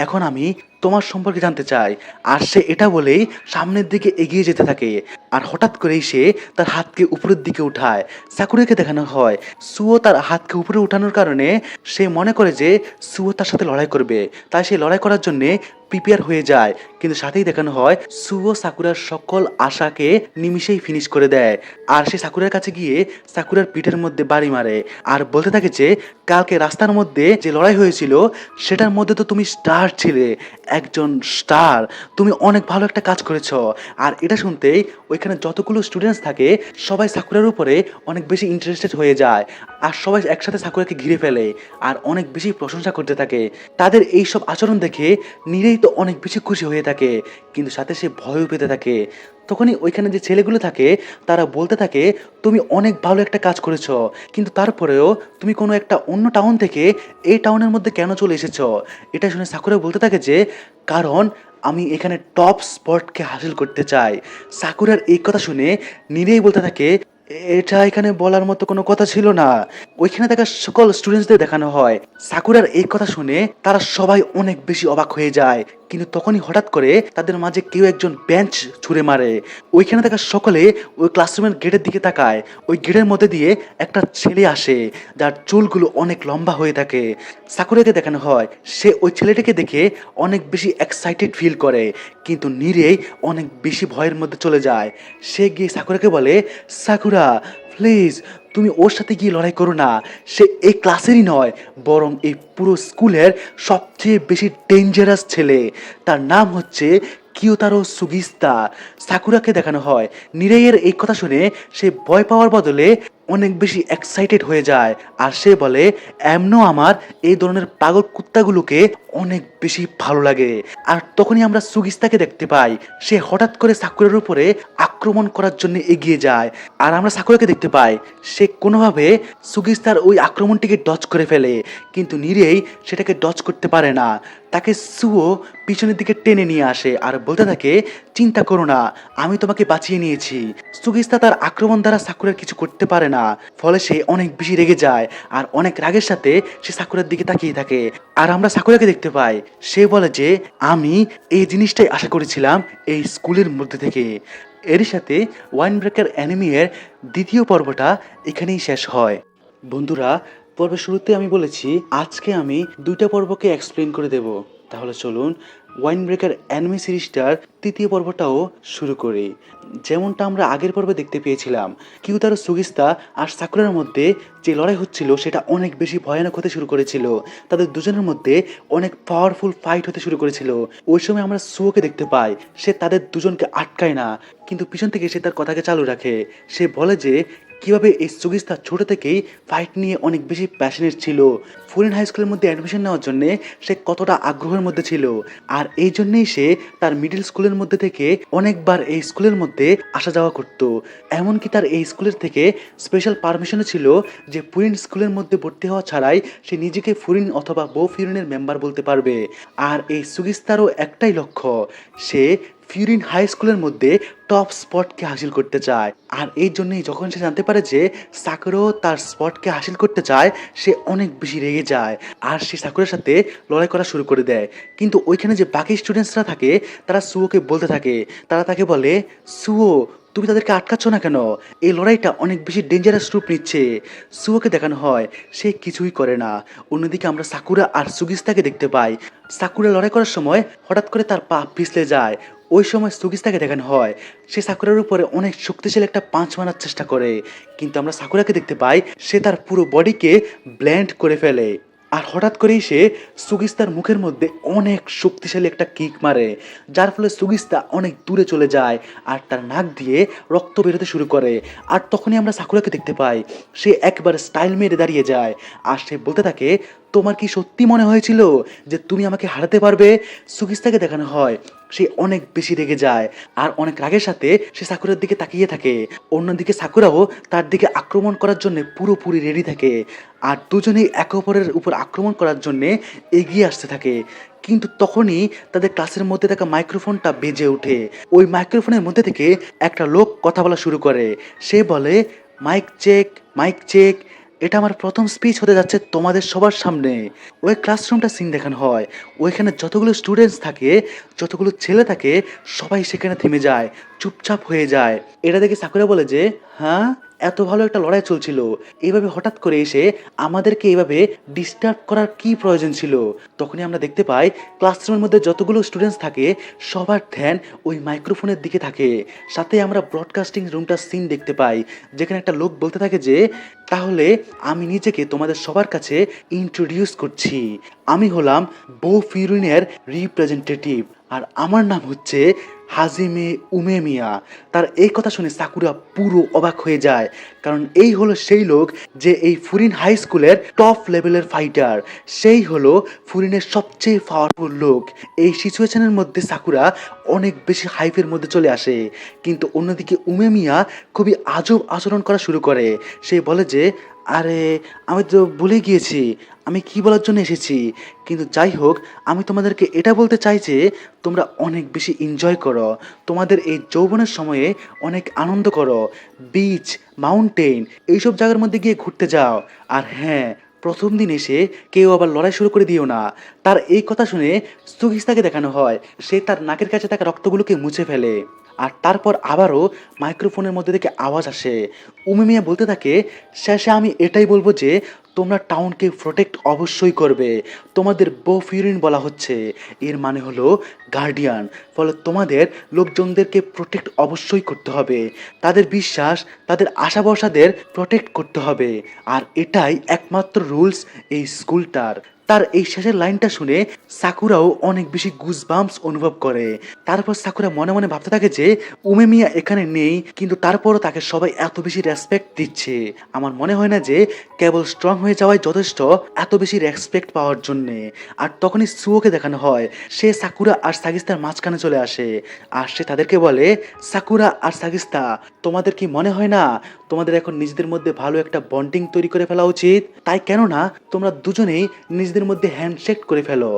এখন আমি তোমার সম্পর্কে জানতে চাই। আর সে এটা বলেই সামনের দিকে এগিয়ে যেতে থাকে। আর হঠাৎ করেই সে তার হাতকে উপরের দিকে উঠায়। সাকুরাকে দেখানো হয় সুও তার হাতকে উপরে উঠানোর কারণে সে মনে করে যে সুও তার সাথে লড়াই করবে, তাই সে লড়াই করার জন্যে প্রিপেয়ার হয়ে যায়। কিন্তু সাথেই দেখানো হয় সুও সাকুরার সকল আশাকে নিমিষেই ফিনিশ করে দেয়। আর সে সাকুরার কাছে গিয়ে সাকুরার পিঠের মধ্যে বাড়ি মারে আর বলতে থাকে যে কালকে রাস্তার মধ্যে যে লড়াই হয়েছিল সেটার মধ্যে তো তুমি স্টার ছিলে, একজন স্টার, তুমি অনেক ভালো একটা কাজ করেছো। আর এটা শুনতেই ওইখানে যতগুলো স্টুডেন্টস থাকে সবাই সাকুরার উপরে অনেক বেশি ইন্টারেস্টেড হয়ে যায়। আর সবাই একসাথে সাকুরাকে ঘিরে ফেলে আর অনেক বেশি প্রশংসা করতে থাকে। তাদের এই সব আচরণ দেখে নীরেই তো অনেক বেশি খুশি হয়ে থাকে, কিন্তু সাথে সে ভয়ও পেতে থাকে। তখনই ওইখানে যে ছেলেগুলো থাকে তারা বলতে থাকে তুমি অনেক ভালো একটা কাজ করেছো, কিন্তু তারপরেও তুমি কোনো একটা অন্য টাউন থেকে এই টাউনের মধ্যে কেন চলে এসেছো? এটা শুনে সাকুরা বলতে থাকে যে কারণ আমি এখানে টপ স্পটকে হাসিল করতে চাই। সাকুরার এই কথা শুনে নীরেই বলতে থাকে এটা এখানে বলার মতো কোনো কথা ছিল না। ওইখানে থাকা সকল স্টুডেন্টসদের দেখানো হয়। সাকুরার এই কথা শুনে তারা সবাই অনেক বেশি অবাক হয়ে যায়। কিন্তু তখনই হঠাৎ করে তাদের মাঝে কেউ একজন বেঞ্চ ছুঁড়ে মারে। ওইখানে থাকা সকলে ওই ক্লাসরুমের গেটের দিকে তাকায়। ওই গেটের মধ্যে দিয়ে একটা ছেলে আসে, যার চুলগুলো অনেক লম্বা হয়ে থাকে। সাকুরাকে দেখানো হয় সে ওই ছেলেটাকে দেখে অনেক বেশি এক্সাইটেড ফিল করে, কিন্তু নীরেই অনেক বেশি ভয়ের মধ্যে চলে যায়। সে গিয়ে সাকুরাকে বলে সাকুরা প্লিজ তুমি ওর সাথে গিয়ে লড়াই করো না, সে এই ক্লাসেরই নয় বরং এই পুরো স্কুলের সবচেয়ে বেশি ডেঞ্জারাস ছেলে, তার নাম হচ্ছে কিয়োতারো সুগিস্তা। সাকুরাকে দেখানো হয় নিরেইয়ের এই কথা শুনে সে ভয় পাওয়ার বদলে অনেক বেশি এক্সাইটেড হয়ে যায়। আর সে বলে এমনও আমার এই ধরনের পাগল কুত্তাগুলোকে অনেক বেশি ভালো লাগে। আর তখনই আমরা সুগিস্তাকে দেখতে পাই, সে হঠাৎ করে সাকুরার উপরে আক্রমণ করার জন্য এগিয়ে যায়। আর আমরা সাকুরাকে দেখতে পাই সে কোনোভাবে সুগিস্তার ওই আক্রমণটিকে ডজ করে ফেলে, কিন্তু নিরেই সেটাকে ডজ করতে পারে না। তাকে সুও পিছনের দিকে টেনে নিয়ে আসে আর বলতে থাকে চিন্তা করো না, আমি তোমাকে বাঁচিয়ে নিয়েছি। সুগিস্তা তার আক্রমণ দ্বারা সাকুরার কিছু করতে পারে না, ফলে সে অনেক বেশি রেগে যায় আর অনেক রাগের সাথে সে সাকুরার দিকে তাকিয়ে থাকে। আর আমরা সাকুরাকে দেখতে পাই সে বলে যে আমি এই জিনিসটাই আশা করেছিলাম এই স্কুলের মধ্যে থেকে। এরই সাথে ওয়াইন ব্রেকার অ্যানিমির দ্বিতীয় পর্বটা এখানেই শেষ হয়। বন্ধুরা, পর্বের শুরুতে আমি বলেছি আজকে আমি দুইটা পর্বকে এক্সপ্লেন করে দেব, তাহলে চলুন ওয়াইন ব্রেকার অ্যানিমে সিরিজটার তৃতীয় পর্বটাও শুরু করি। যেমনটা আমরা আগের পর্বে দেখতে পেয়েছিলাম কিউতারো সুগিস্তা আর সাকুরার মধ্যে যে লড়াই হচ্ছিল সেটা অনেক বেশি ভয়ানক হতে শুরু করেছিল। তাদের দুজনের মধ্যে অনেক পাওয়ারফুল ফাইট হতে শুরু করেছিল। ওই সময় আমরা সুওকে দেখতে পাই সে তাদের দুজনকে আটকায় না, কিন্তু পিছন থেকে সে তার কথাকে চালু রাখে। সে বলে যে কিভাবে এই সুগিস্তা ছোট থেকেই ফাইট নিয়ে অনেক বেশি প্যাশনেট ছিল, ফরেন হাই স্কুলের মধ্যে অ্যাডমিশন নেওয়ার জন্যে সে কতটা আগ্রহের মধ্যে ছিল। আর এই জন্যেই সে তার মিডল স্কুলের মধ্যে থেকে অনেকবার এই স্কুলের মধ্যে আসা যাওয়া করত। এমনকি তার এই স্কুলের থেকে স্পেশাল পারমিশনও ছিল যে ফরেন স্কুলের মধ্যে ভর্তি হওয়া ছাড়াই সে নিজেকে ফরেন অথবা বো ফিউরিনের মেম্বার বলতে পারবে। আর এই সুগিস্তারও একটাই লক্ষ্য, সে ফিউরিন হাই স্কুলের মধ্যে টপ স্পটকে হাসিল করতে চায়। আর এই জন্যই যখন সে জানতে পারে যে সাকুরাও তার স্পটকে হাসিল করতে চায়, সে অনেক বেশি রেগে যায় আর সে সাকুরার সাথে লড়াই করা শুরু করে দেয়। কিন্তু ওইখানে যে বাকি স্টুডেন্টসরা থাকে তারা সুয়োকে বলতে থাকে, তারা তাকে বলে, সুয়ো তুমি তাদেরকে আটকাচ্ছ না কেন? এই লড়াইটা অনেক বেশি ডেঞ্জারাস রূপ নিচ্ছে। সুয়োকে দেখানো হয় সে কিছুই করে না। অন্যদিকে আমরা সাকুরা আর সুগিস্তাকে দেখতে পাই। সাকুরা লড়াই করার সময় হঠাৎ করে তার পা পিছলে যায়। ওই সময় সুগিস্তাকে দেখানো হয় সে সাকুরার উপরে অনেক শক্তিশালী একটা পাঁচ মারার চেষ্টা করে, কিন্তু আমরা সাকুরাকে দেখতে পাই সে তার পুরো বডিকে ব্ল্যান্ড করে ফেলে। আর হঠাৎ করেই সে সুগিস্তার মুখের মধ্যে অনেক শক্তিশালী একটা কিক মারে, যার ফলে সুগিস্তা অনেক দূরে চলে যায় আর তার নাক দিয়ে রক্ত বেরোতে শুরু করে। আর তখনই আমরা সাকুরাকে দেখতে পাই সে একবার স্টাইল মেরে দাঁড়িয়ে যায় আর সে বলতে থাকে, তোমার কি সত্যি মনে হয়েছিল যে তুমি আমাকে হারাতে পারবে? সুগিস্তাকে দেখানো হয় সে অনেক বেশি রেগে যায় আর অনেক রাগের সাথে সে সাকুরার দিকে তাকিয়ে থাকে। অন্যদিকে সাকুরাও তার দিকে আক্রমণ করার জন্য পুরোপুরি রেডি থাকে আর দুজনেই একে অপরের উপর আক্রমণ করার জন্যে এগিয়ে আসতে থাকে। কিন্তু তখনই তাদের ক্লাসের মধ্যে থাকা মাইক্রোফোনটা বেজে ওঠে। ওই মাইক্রোফোনের মধ্যে থেকে একটা লোক কথা বলা শুরু করে। সে বলে, মাইক চেক, মাইক চেক, এটা আমার প্রথম স্পিচ হতে যাচ্ছে তোমাদের সবার সামনে। ওই ক্লাসরুমটা সিন দেখানো হয়, ওইখানে যতগুলো স্টুডেন্টস থাকে, যতগুলো ছেলে থাকে, সবাই সেখানে থেমে যায়, চুপচাপ হয়ে যায়। এটা দেখে সাকুরা বলে যে, হ্যাঁ, এত ভালো একটা লড়াই চলছিল, এইভাবে হঠাৎ করে এসে আমাদেরকে এইভাবে ডিস্টার্ব করার কি প্রয়োজন ছিল? তখনই আমরা দেখতে পাই ক্লাসরুমের মধ্যে যতগুলো স্টুডেন্টস থাকে সবার ধ্যান ওই মাইক্রোফোনের দিকে থাকে। সাথে আমরা ব্রডকাস্টিং রুমটার সিন দেখতে পাই যেখানে একটা লোক বলতে থাকে যে, তাহলে আমি নিজেকে তোমাদের সবার কাছে ইন্ট্রোডিউস করছি, আমি হলাম বো ফিউরিনের রিপ্রেজেন্টেটিভ আর আমার নাম হচ্ছে হাজিমে উমেমিয়া। তার এই কথা শুনে সাকুরা পুরো অবাক হয়ে যায়, কারণ এই হলো সেই লোক যে এই ফুরিন হাই স্কুলের টপ লেভেলের ফাইটার, সেই হলো ফুরিনের সবচেয়ে পাওয়ারফুল লোক। এই সিচুয়েশনের মধ্যে সাকুরা অনেক বেশি হাইপের মধ্যে চলে আসে। কিন্তু অন্যদিকে উমেমিয়া খুবই আজব আচরণ করা শুরু করে। সে বলে যে, আরে আমি তো ভুলে গিয়েছি আমি কি বলার জন্য এসেছি, কিন্তু যাই হোক, আমি তোমাদেরকে এটা বলতে চাই যে তোমরা অনেক বেশি এনজয় করো, তোমাদের এই যৌবনের সময়ে অনেক আনন্দ করো, বিচ, মাউন্টেন এইসব জায়গার মধ্যে গিয়ে ঘুরতে যাও। আর হ্যাঁ, প্রথম দিন এসে কেউ আবার লড়াই শুরু করে দিও না। তার এই কথা শুনে সুগিস্তাকে দেখানো হয় সে তার নাকের কাছে থাকা রক্তগুলোকে মুছে ফেলে। আর তারপর আবারও মাইক্রোফোনের মধ্যে থেকে আওয়াজ আসে। উমিমিয়া বলতে থাকে, শেষে আমি এটাই বলবো যে তোমরা টাউনকে প্রোটেক্ট অবশ্যই করবে, তোমাদের বো ফিউরিন বলা হচ্ছে, এর মানে হলো গার্ডিয়ান, ফলে তোমাদের লোকজনদেরকে প্রোটেক্ট অবশ্যই করতে হবে, তাদের বিশ্বাস, তাদের আশা ভরসাদের প্রোটেক্ট করতে হবে। আর এটাই একমাত্র রুলস এই স্কুলটার। তার এই শেষের লাইনটা শুনে সাকুরাও অনেক বেশি গুজবাম্পস অনুভব করে। তারপর সাকুরা মনে মনে ভাবতে থাকে যে উমেমিয়া এখানে নেই, কিন্তু তারপরও তাকে সবাই এত বেশি রেসপেক্ট দিচ্ছে। আমার মনে হয় না যে কেবল স্ট্রং হয়ে যাওয়াই যথেষ্ট এত বেশি রেসপেক্ট পাওয়ার জন্যে। আর তখনই সুয়োকে দেখানো হয় সে সাকুরা আর সাগিস্তার মাঝখানে চলে আসে আর সে তাদেরকে বলে, সাকুরা আর সাগিস্তা, তোমাদের কি মনে হয় না তোমাদের এখন নিজেদের মধ্যে ভালো একটা বন্ডিং তৈরি করে ফেলা উচিত? তাই কেন না তোমরা দুজনেই নিজেদের মধ্যে হ্যান্ডশেক করে ফেলো।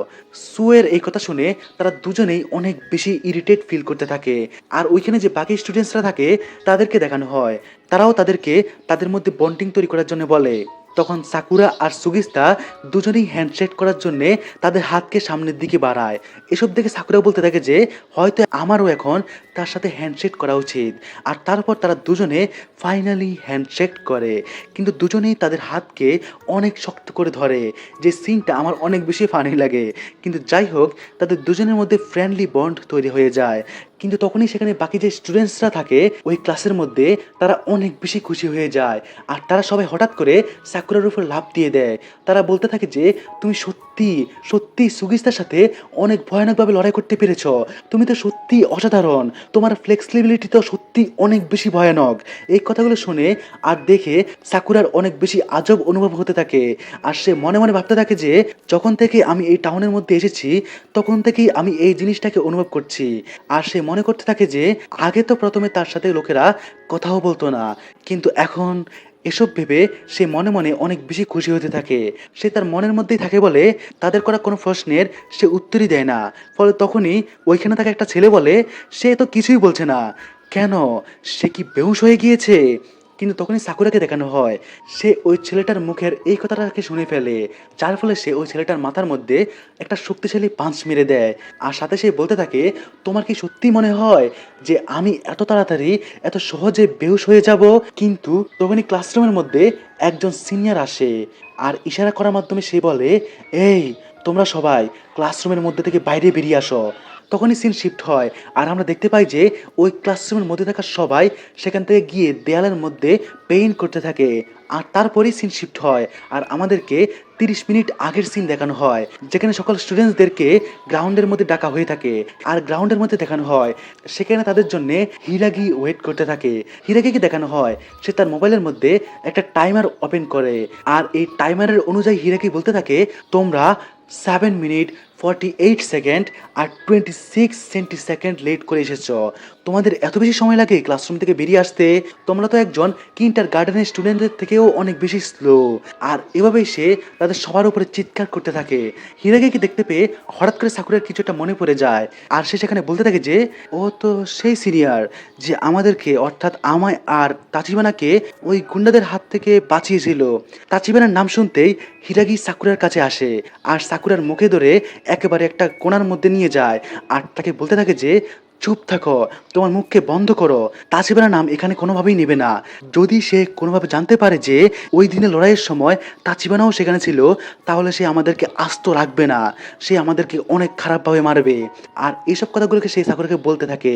সুয়ের এই কথা শুনে তারা দুজনেই অনেক বেশি ইরিটেট ফিল করতে থাকে। আর ওইখানে যে বাকি স্টুডেন্টসরা থাকে তাদেরকে দেখানো হয় তারাও তাদেরকে তাদের মধ্যে বন্ডিং তৈরি করার জন্য বলে। তখন সাকুরা আর সুগিস্তা দুজনেই হ্যান্ডশেক করার জন্যে তাদের হাতকে সামনের দিকে বাড়ায়। এসব দেখে সাকুরা বলতে থাকে যে হয়তো আমারও এখন তার সাথে হ্যান্ডশেক করা উচিত। আর তারপর তারা দুজনে ফাইনালি হ্যান্ডশেক করে, কিন্তু দুজনেই তাদের হাতকে অনেক শক্ত করে ধরে, যে সিনটা আমার অনেক বেশি ফানি লাগে। কিন্তু যাই হোক, তাদের দুজনের মধ্যে ফ্রেন্ডলি বন্ড তৈরি হয়ে যায়। কিন্তু তখনই সেখানে বাকি যে স্টুডেন্টসরা থাকে ওই ক্লাসের মধ্যে তারা অনেক বেশি খুশি হয়ে যায় আর তারা সবাই হঠাৎ করে সাকুরার উপর লাফ দিয়ে দেয়। তারা বলতে থাকে যে তুমি সত্যি সত্যি সুগিস্তার সাথে অনেক ভয়ানকভাবে লড়াই করতে পেরেছ, তুমি তো সত্যি অসাধারণ, তোমার ফ্লেক্সিবিলিটি তো সত্যি অনেক বেশি ভয়ানক। এই কথাগুলো শুনে আর দেখে সাকুরার অনেক বেশি আজব অনুভব হতে থাকে। আর সে মনে মনে ভাবতে থাকে যে যখন থেকে আমি এই টাউনের মধ্যে এসেছি তখন থেকেই আমি এই জিনিসটাকে অনুভব করছি। আর সে মনে করতে থাকে যে আগে তো প্রথমে তার সাথে লোকেরা কথাও বলতো না, কিন্তু এখন এসব ভেবে সে মনে মনে অনেক বেশি খুশি হতে থাকে। সে তার মনের মধ্যেই থাকে বলে তাদের করা কোনো প্রশ্নের সে উত্তরই দেয় না। ফলে তখনই ওইখানে থাকা একটা ছেলে বলে সে তো কিছুই বলছে না কেন, সে কি বেহুশ হয়ে গিয়েছে? কিন্তু তখনই সাকুরাকে দেখানো হয় সে ওই ছেলেটার মুখের এই কথাটাকে শুনে ফেলে, যার ফলে সে ওই ছেলেটার মাথার মধ্যে একটা শক্তিশালী পাঞ্চ মেরে দেয়। আর সাথে সে বলতে থাকে, তোমার কি সত্যি মনে হয় যে আমি এত তাড়াতাড়ি এত সহজে বেহুশ হয়ে যাব? কিন্তু তখনই ক্লাসরুমের মধ্যে একজন সিনিয়র আসে আর ইশারা করার মাধ্যমে সে বলে, এই তোমরা সবাই ক্লাসরুমের মধ্যে থেকে বাইরে বেরিয়ে আসো। তখনই সিন শিফট হয় আর আমরা দেখতে পাই যে ওই ক্লাসরুমের মধ্যে থাকা সবাই সেখান থেকে গিয়ে দেয়ালের মধ্যে পেইন্ট করতে থাকে। আর তারপরেই সিন শিফট হয় আর আমাদেরকে 30 মিনিট আগের সিন দেখানো হয়, যেখানে সকল স্টুডেন্টসদেরকে গ্রাউন্ডের মধ্যে ডাকা হয়ে থাকে। আর গ্রাউন্ডের মধ্যে দেখানো হয় সেখানে তাদের জন্য হিরাগি ওয়েট করতে থাকে। হিরাগিকে দেখানো হয় সে তার মোবাইলের মধ্যে একটা টাইমার ওপেন করে আর এই টাইমারের অনুযায়ী হিরাগি বলতে থাকে, তোমরা 7 মিনিট 48 সেকেন্ড আর 26 সেকেন্ড লেট করে এসেছ। তোমাদের এত বেশি সময় লাগে ক্লাসরুম থেকে বেরিয়ে আসতে? তোমরা তো একজন কিন্টার গার্ডেনের স্টুডেন্টদের থেকেও অনেক বেশি স্লো। আর এভাবেই সে তাদের সবার উপরে চিৎকার করতে থাকে। হিরাগিকে দেখতে পেয়ে হঠাৎ করে সাকুরার কিছু একটা মনে পড়ে যায় আর সে সেখানে বলতে থাকে যে ও তো সেই সিনিয়র যে আমাদেরকে অর্থাৎ আমায় আর তাচিবানাকে ওই গুন্ডাদের হাত থেকে বাঁচিয়েছিল। তাচিবানার নাম শুনতেই হিরাগি সাকুরার কাছে আসে আর সাকুরার মুখে ধরে একেবারে একটা কোণার মধ্যে নিয়ে যায় আর তাকে বলতে থাকে যে চুপ থাকো, তোমার মুখকে বন্ধ করো। তাচিবানা নাম এখানে কোনোভাবেই নেবে না। যদি সে কোনোভাবে জানতে পারে যে ওই দিনে লড়াইয়ের সময় তাচিবানাও সেখানে ছিল, তাহলে সে আমাদেরকে আস্ত রাখবে না, সে আমাদেরকে অনেক খারাপভাবে মারবে। আর এইসব কথাগুলোকে সেই সাকুরাকে বলতে থাকে।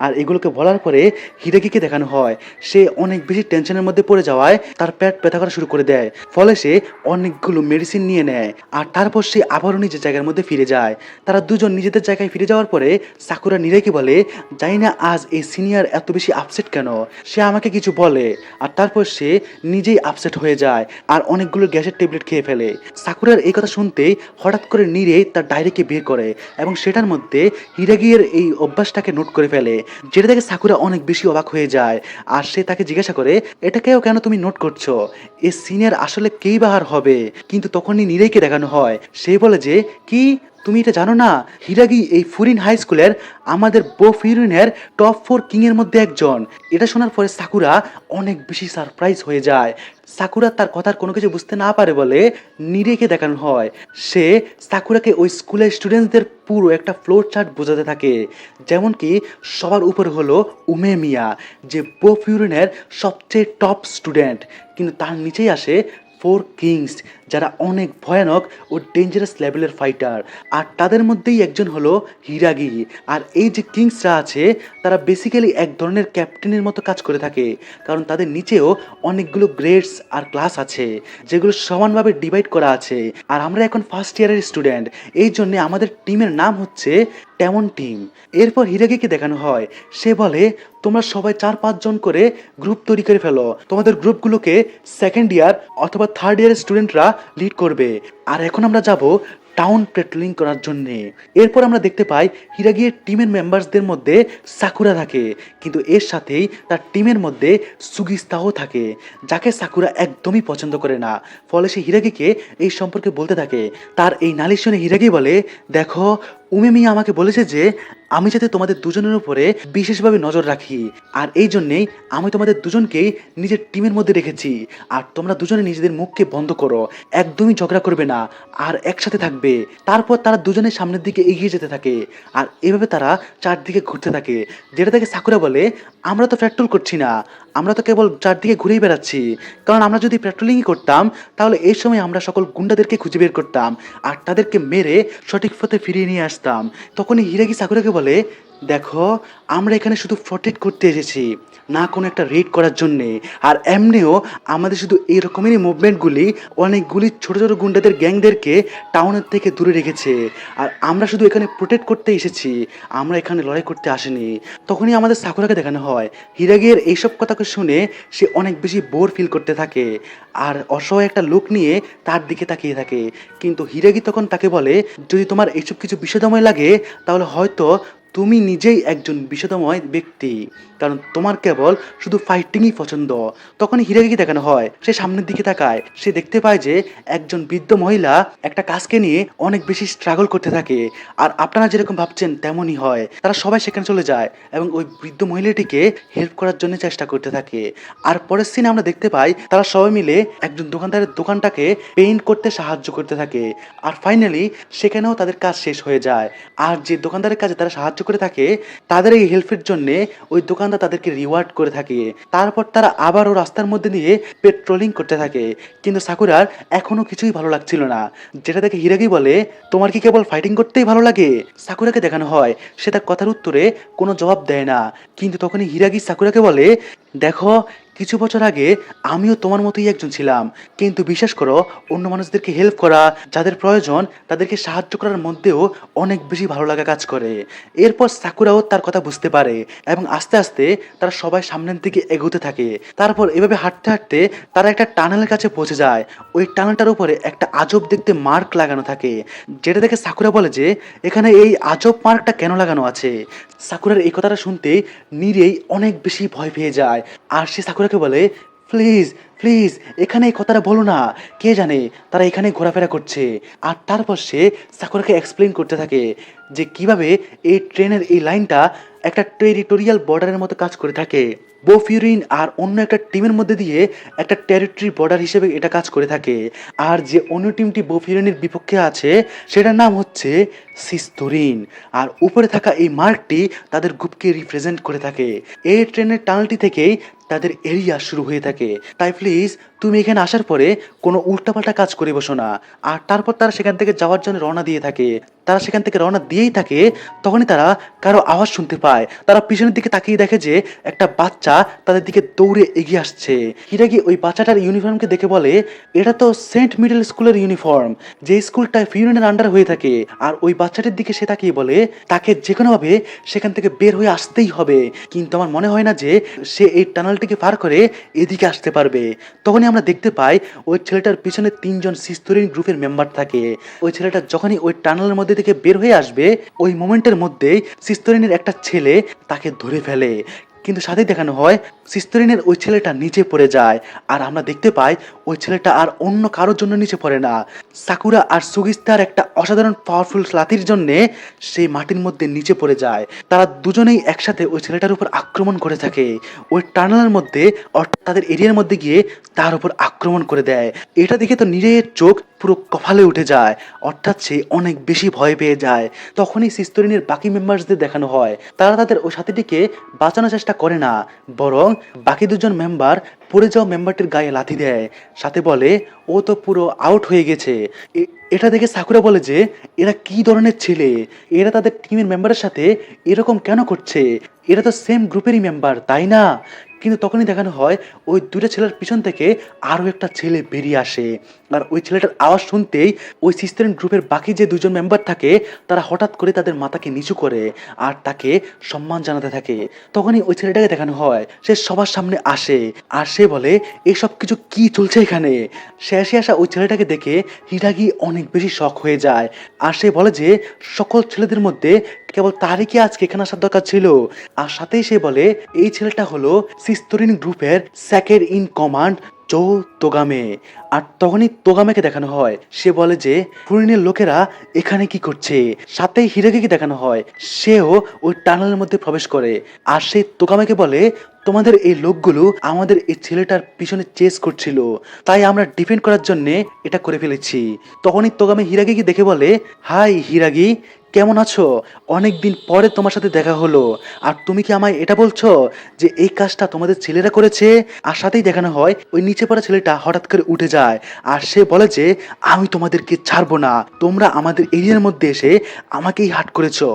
আর এগুলোকে বলার পরে হিরাগিকে দেখানো হয় সে অনেক বেশি টেনশনের মধ্যে পড়ে যাওয়ায় তার পেট ব্যথা করা শুরু করে দেয়। ফলে সে অনেকগুলো মেডিসিন নিয়ে নেয় আর তারপর সে আবারও নিজের জায়গার মধ্যে ফিরে যায়। তারা দুজন নিজেদের জায়গায় ফিরে যাওয়ার পরে সাকুরা নিরাইকে বলে, জানি না আজ এই সিনিয়র এত বেশি আপসেট কেন, সে আমাকে কিছু বলে আর তারপর সে নিজেই আপসেট হয়ে যায় আর অনেকগুলো গ্যাসের ট্যাবলেট খেয়ে ফেলে। সাকুরার এই কথা শুনতেই হঠাৎ করে নিরে তার ডায়েরিকে বের করে এবং সেটার মধ্যে হিরাগির এই অভ্যাসটাকে নোট করে ফেলে, যেটা থেকে সাকুরা অনেক বেশি অবাক হয়ে যায়। আর সে তাকে জিজ্ঞাসা করে, এটাকেও কেন তুমি নোট করছো? এই সিনিয়র আসলে কেই বাহার হবে? কিন্তু তখনই নিরেইকে দেখানো হয় সে বলে যে কি তুমি এটা জানো না, হিরাগি এই ফুরিন হাই স্কুলের আমাদের ফিরিনের টপ 4 কিং এর মধ্যে একজন। এটা শোনার পরে সাকুরা অনেক বেশি সারপ্রাইজ হয়ে যায়। সাকুরা তার কথার কোনো কিছু বুঝতে না পারে বলে নিরেকে দেখানো হয় সে সাকুরাকে ওই স্কুলের স্টুডেন্টসদের পুরো একটা ফ্লোর চার্ট বোঝাতে থাকে। যেমন কি সবার উপরে হলো উমে মিয়া, যে ফিউরিনের সবচেয়ে টপ স্টুডেন্ট, কিন্তু তার নিচেই আসে 4 কিংস, যারা অনেক ভয়ানক ও ডেঞ্জারাস লেভেলের ফাইটার। আর তাদের মধ্যেই একজন হলো হিরাগি। আর এই যে কিংসরা আছে তারা বেসিক্যালি এক ধরনের ক্যাপ্টেনের মতো কাজ করে থাকে, কারণ তাদের নিচেও অনেকগুলো গ্রেডস আর ক্লাস আছে যেগুলো সমানভাবে ডিভাইড করা আছে। আর আমরা এখন ফার্স্ট ইয়ারের স্টুডেন্ট, এই জন্যে আমাদের টিমের নাম হচ্ছে টেমন টিম। এরপর হিরাগিকে দেখানো হয় সে বলে, তোমরা সবাই 4-5 জন করে গ্রুপ তৈরি করে ফেলো, তোমাদের গ্রুপগুলোকে সেকেন্ড ইয়ার অথবা থার্ড ইয়ারের স্টুডেন্টরা লিড করবে। আর এখন আমরা যাব টাউন পেট্রোলিং করার জন্য। এরপর আমরা দেখতে পাই হিরাগির টিমের মেম্বার্সদের মধ্যে সাকুরা থাকে, কিন্তু এর সাথেই তার টিমের মধ্যে সুগিস্তাও থাকে, যাকে সাকুরা একদমই পছন্দ করে না। ফলে সে হিরাগিকে এই সম্পর্কে বলতে থাকে। তার এই নালিশ শুনে হিরাগি বলে, দেখো উমে মিয়া আমাকে বলেছে যে আমি যাতে তোমাদের দুজনের উপরে বিশেষভাবে নজর রাখি, আর এই জন্যেই আমি তোমাদের দুজনকেই নিজের টিমের মধ্যে রেখেছি। আর তোমরা দুজনে নিজেদের মুখকে বন্ধ করো, একদমই ঝগড়া করবে না আর একসাথে থাকবে। তারপর তারা দুজনের সামনের দিকে এগিয়ে যেতে থাকে আর এভাবে তারা চারদিকে ঘুরতে থাকে, যেটা থেকে সাকুরা বলে, আমরা তো পেট্রোল করছি না, আমরা তো কেবল চারদিকে ঘুরেই বেড়াচ্ছি। কারণ আমরা যদি পেট্রোলিংই করতাম তাহলে এই সময় আমরা সকল গুন্ডাদেরকে খুঁজে বের করতাম আর তাদেরকে মেরে সঠিক পথে ফিরিয়ে নিয়ে আসতাম। তখনই হিরাগি সাকুরাকে বলে, দেখো, আমরা এখানে শুধু প্রটেক্ট করতে এসেছি, না কোনো একটা রেড করার জন্যে। আর এমনিও আমাদের শুধু এরকমেরই মুভমেন্টগুলি অনেকগুলি ছোট ছোট গুন্ডাদের গ্যাংদেরকে টাউনের থেকে দূরে রেখেছে। আর আমরা শুধু এখানে প্রোটেক্ট করতে এসেছি, আমরা এখানে লড়াই করতে আসিনি। তখনই আমাদের সাকুরাকে দেখানো হয়। হিরাগির এইসব কথাকে শুনে সে অনেক বেশি বোর ফিল করতে থাকে আর অসহায় একটা লোক নিয়ে তার দিকে তাকিয়ে থাকে। কিন্তু হিরাগি তখন তাকে বলে, যদি তোমার এইসব কিছু বিষাদময় লাগে তাহলে হয়তো তুমি নিজেই একজন বিষাদময় ব্যক্তি, কারণ তোমার কেবল শুধু ফাইটিংই পছন্দ। তখন হিরাগিকে দেখানো হয়, সে সামনের দিকে তাকায়, সে দেখতে পায় যে একজন বৃদ্ধ মহিলা একটা কাজকে নিয়ে অনেক বেশি স্ট্রাগল করতে থাকে। আর আপনারা যেরকম ভাবছেন তেমনই হয়, তারা সবাই সেখানে চলে যায় এবং ওই বৃদ্ধ মহিলাটিকে হেল্প করার জন্য চেষ্টা করতে থাকে। আর পরের সিনে আমরা দেখতে পাই তারা সবাই মিলে একজন দোকানদারের দোকানটাকে পেইন্ট করতে সাহায্য করতে থাকে। আর ফাইনালি সেখানেও তাদের কাজ শেষ হয়ে যায়। আর যে দোকানদারের কাজে তারা সাহায্য করে থাকে, তাদের এই হেল্পের জন্য ওই দোকানদার তাদেরকে রিওয়ার্ড করে থাকে। তারপর তারা আবারও রাস্তার মধ্যে দিয়ে পেট্রোলিং করতে থাকে। কিন্তু সাকুরার এখনো কিছুই ভালো লাগছিল না, যেটা দেখে হিরাগি বলে, তোমার কি কেবল ফাইটিং করতেই ভালো লাগে? সাকুরাকে দেখানো হয় সে তার কথার উত্তরে কোনো জবাব দেয় না। কিন্তু তখনই হিরাগি সাকুরাকে বলে, দেখো, কিছু বছর আগে আমিও তোমার মতোই একজন ছিলাম, কিন্তু বিশ্বাস করো, অন্য মানুষদেরকে হেল্প করা, যাদের প্রয়োজন তাদেরকে সাহায্য করার মধ্যেও অনেক বেশি ভালো লাগা কাজ করে। এরপর সাকুরাও তার কথা বুঝতে পারে এবং আস্তে আস্তে তারা সবাই সামনের দিকে এগোতে থাকে। তারপর এভাবে হাঁটতে হাঁটতে তারা একটা টানেলের কাছে পৌঁছে যায়। ওই টানেলটার উপরে একটা আজব দেখতে মার্ক লাগানো থাকে, যেটা দেখে সাকুরা বলে যে এখানে এই আজব মার্কটা কেন লাগানো আছে। সাকুরার এই কথাটা শুনতে নীরেই অনেক বেশি ভয় পেয়ে যায়। আর সে সাকুরাকে বলে, প্লিজ প্লিজ এখানে এই কথাটা বলো না, কে জানে তারা এখানে ঘোরাফেরা করছে। আর তারপর সে সাকুরাকে এক্সপ্লেন করতে থাকে যে কিভাবে এই ট্রেনের এই লাইনটা একটা টেরিটোরিয়াল বর্ডারের মতো কাজ করে থাকে। বোফিউরিন আর অন্য একটা টিমের মধ্যে দিয়ে একটা টেরিটরি বর্ডার হিসেবে এটা কাজ করে থাকে। আর যে অন্য টিমটি বোফিউরিনের বিপক্ষে আছে সেটার নাম হচ্ছে সিস্তরিন। আর উপরে থাকা এই মার্কটি তাদের গ্রুপকে রিপ্রেজেন্ট করে থাকে। এই ট্রেনের টানেলটি থেকেই তাদের এরিয়া শুরু হয়ে থাকে। তাই প্লিজ তুমি এখানে আসার পরে কোনো উল্টাপাল্টা কাজ করে বসো না। আর তারপর তারা সেখান থেকে যাওয়ার জন্য রওনা দিয়ে থাকে। তারা সেখান থেকে রওনা দিয়েই থাকে, তখনই তারা কারো আওয়াজ শুনতে পায়। তারা পিছনের দিকে তাকিয়ে দেখে যে একটা বাচ্চা তাদের দিকে দৌড়ে এগিয়ে আসছে। হিরাগি ওই বাচ্চাটার ইউনিফর্মকে দেখে বলে, এটা তো সেন্ট মিডল স্কুলের ইউনিফর্ম, যে স্কুলটা ফিউরিনের আন্ডার হয়ে থাকে। আর ওই বাচ্চাটির দিকে সে তাকিয়ে বলে, তাকে যে কোনোভাবে সেখান থেকে বের হয়ে আসতেই হবে, কিন্তু আমার মনে হয় না যে সে এই টানেলটিকে পার করে এদিকে আসতে পারবে। তখনই আমরা দেখতে পাই ওই ছেলেটার পিছনে তিনজন সিস্তরিন গ্রুপের মেম্বার থাকে। ওই ছেলেটা যখনই ওই টানেলের মধ্যে থেকে বের হয়ে আসবে, ওই মোমেন্টের মধ্যেই সিস্তরিনের একটা ছেলে তাকে ধরে ফেলে। কিন্তু সাথে দেখানো হয় সিস্তরিনের ওই ছেলেটা নিচে পড়ে যায়। আর আমরা দেখতে পাই ওই ছেলেটা আর অন্য কারোর জন্য নিচে পড়ে না, সাকুরা আর সুগিস্তার একটা অসাধারণ পাওয়ারফুল লাথির জন্যে সেই মাটির মধ্যে নিচে পড়ে যায়। তারা দুজনেই একসাথে ওই ছেলেটার উপর আক্রমণ করে থাকে। ওই টানেলের মধ্যে, অর্থাৎ তাদের এরিয়ার মধ্যে গিয়ে তার উপর আক্রমণ করে দেয়। এটা দেখে তো নীরের চোখ পুরো কপালে উঠে যায়, অর্থাৎ সে অনেক বেশি ভয় পেয়ে যায়। তখনই সিস্তরিনের বাকি মেম্বারসদের দেখানো হয় তারা তাদের ওই সাথীটিকে বাঁচানোর চেষ্টা করে না, বরং বাকি দুজন মেম্বার পড়ে যাওয়া মেম্বারটির গায়ে লাথি দেয়, সাথে বলে ও তো পুরো আউট হয়ে গেছে। এটা দেখে সাকুরা বলে যে এরা কি ধরনের ছেলে, এরা তাদের টিমের মেম্বারের সাথে এরকম কেন করছে, এরা তো সেম গ্রুপেরই মেম্বার তাই না? কিন্তু তখনই দেখানো হয় ওই দুটো ছেলের পিছন থেকে আরও একটা ছেলে বেরিয়ে আসে। আর ওই ছেলেটার আওয়াজ শুনতেই ওই সিস্টারিন গ্রুপের বাকি যে দুজন মেম্বার থাকে তারা হঠাৎ করে তাদের মাথাকে নিচু করে আর তাকে সম্মান জানাতে থাকে। তখনই ওই ছেলেটাকে দেখানো হয় সে সবার সামনে আসে আর সে বলে এসব কিছু কি চলছে এখানে। শেষে আসা ওই ছেলেটাকে দেখে হিরাগি অনেক বেশি শক হয়ে যায়। আর সে বলে যে সকল ছেলেদের মধ্যে কেবল তারই কি আজকে এখানে আসার দরকার ছিল। আর সাথেই সে বলে এই ছেলেটা হলো সিস্তরিন গ্রুপের সেকেন্ড ইন কমান্ড জো তোগামে। আর তখনই তোগামেকে দেখানো হয়, সে বলে যে ফুরিনের লোকেরা এখানে কি করছে। সাথেই হিরাগিকে দেখানো হয় সেও ওই টানেলের মধ্যে প্রবেশ করে। আর সে তোগামেকে বলে তোমাদের এই লোকগুলো আমাদের এই ছেলেটার পিছনে চেস করছিল, তাই আমরা ডিফেন্ড করার জন্য এটা করে ফেলেছি। তখনই তোগামে হিরাগিকে দেখে বলে, হাই হিরাগি, কেমন আছো? অনেকদিন পরে তোমার সাথে দেখা হলো, আর তুমি কি আমায় এটা বলছো যে এই কাজটা তোমাদের ছেলেরা করেছে? আর সাথেই দেখানো হয় ওই নিচে পড়া ছেলেটা হঠাৎ করে উঠে যায়, আর সে বলে যে আমি তোমাদেরকে ছাড়বো না, তোমরা আমাদের এরিয়ার মধ্যে এসে আমাকেই হাট করেছো,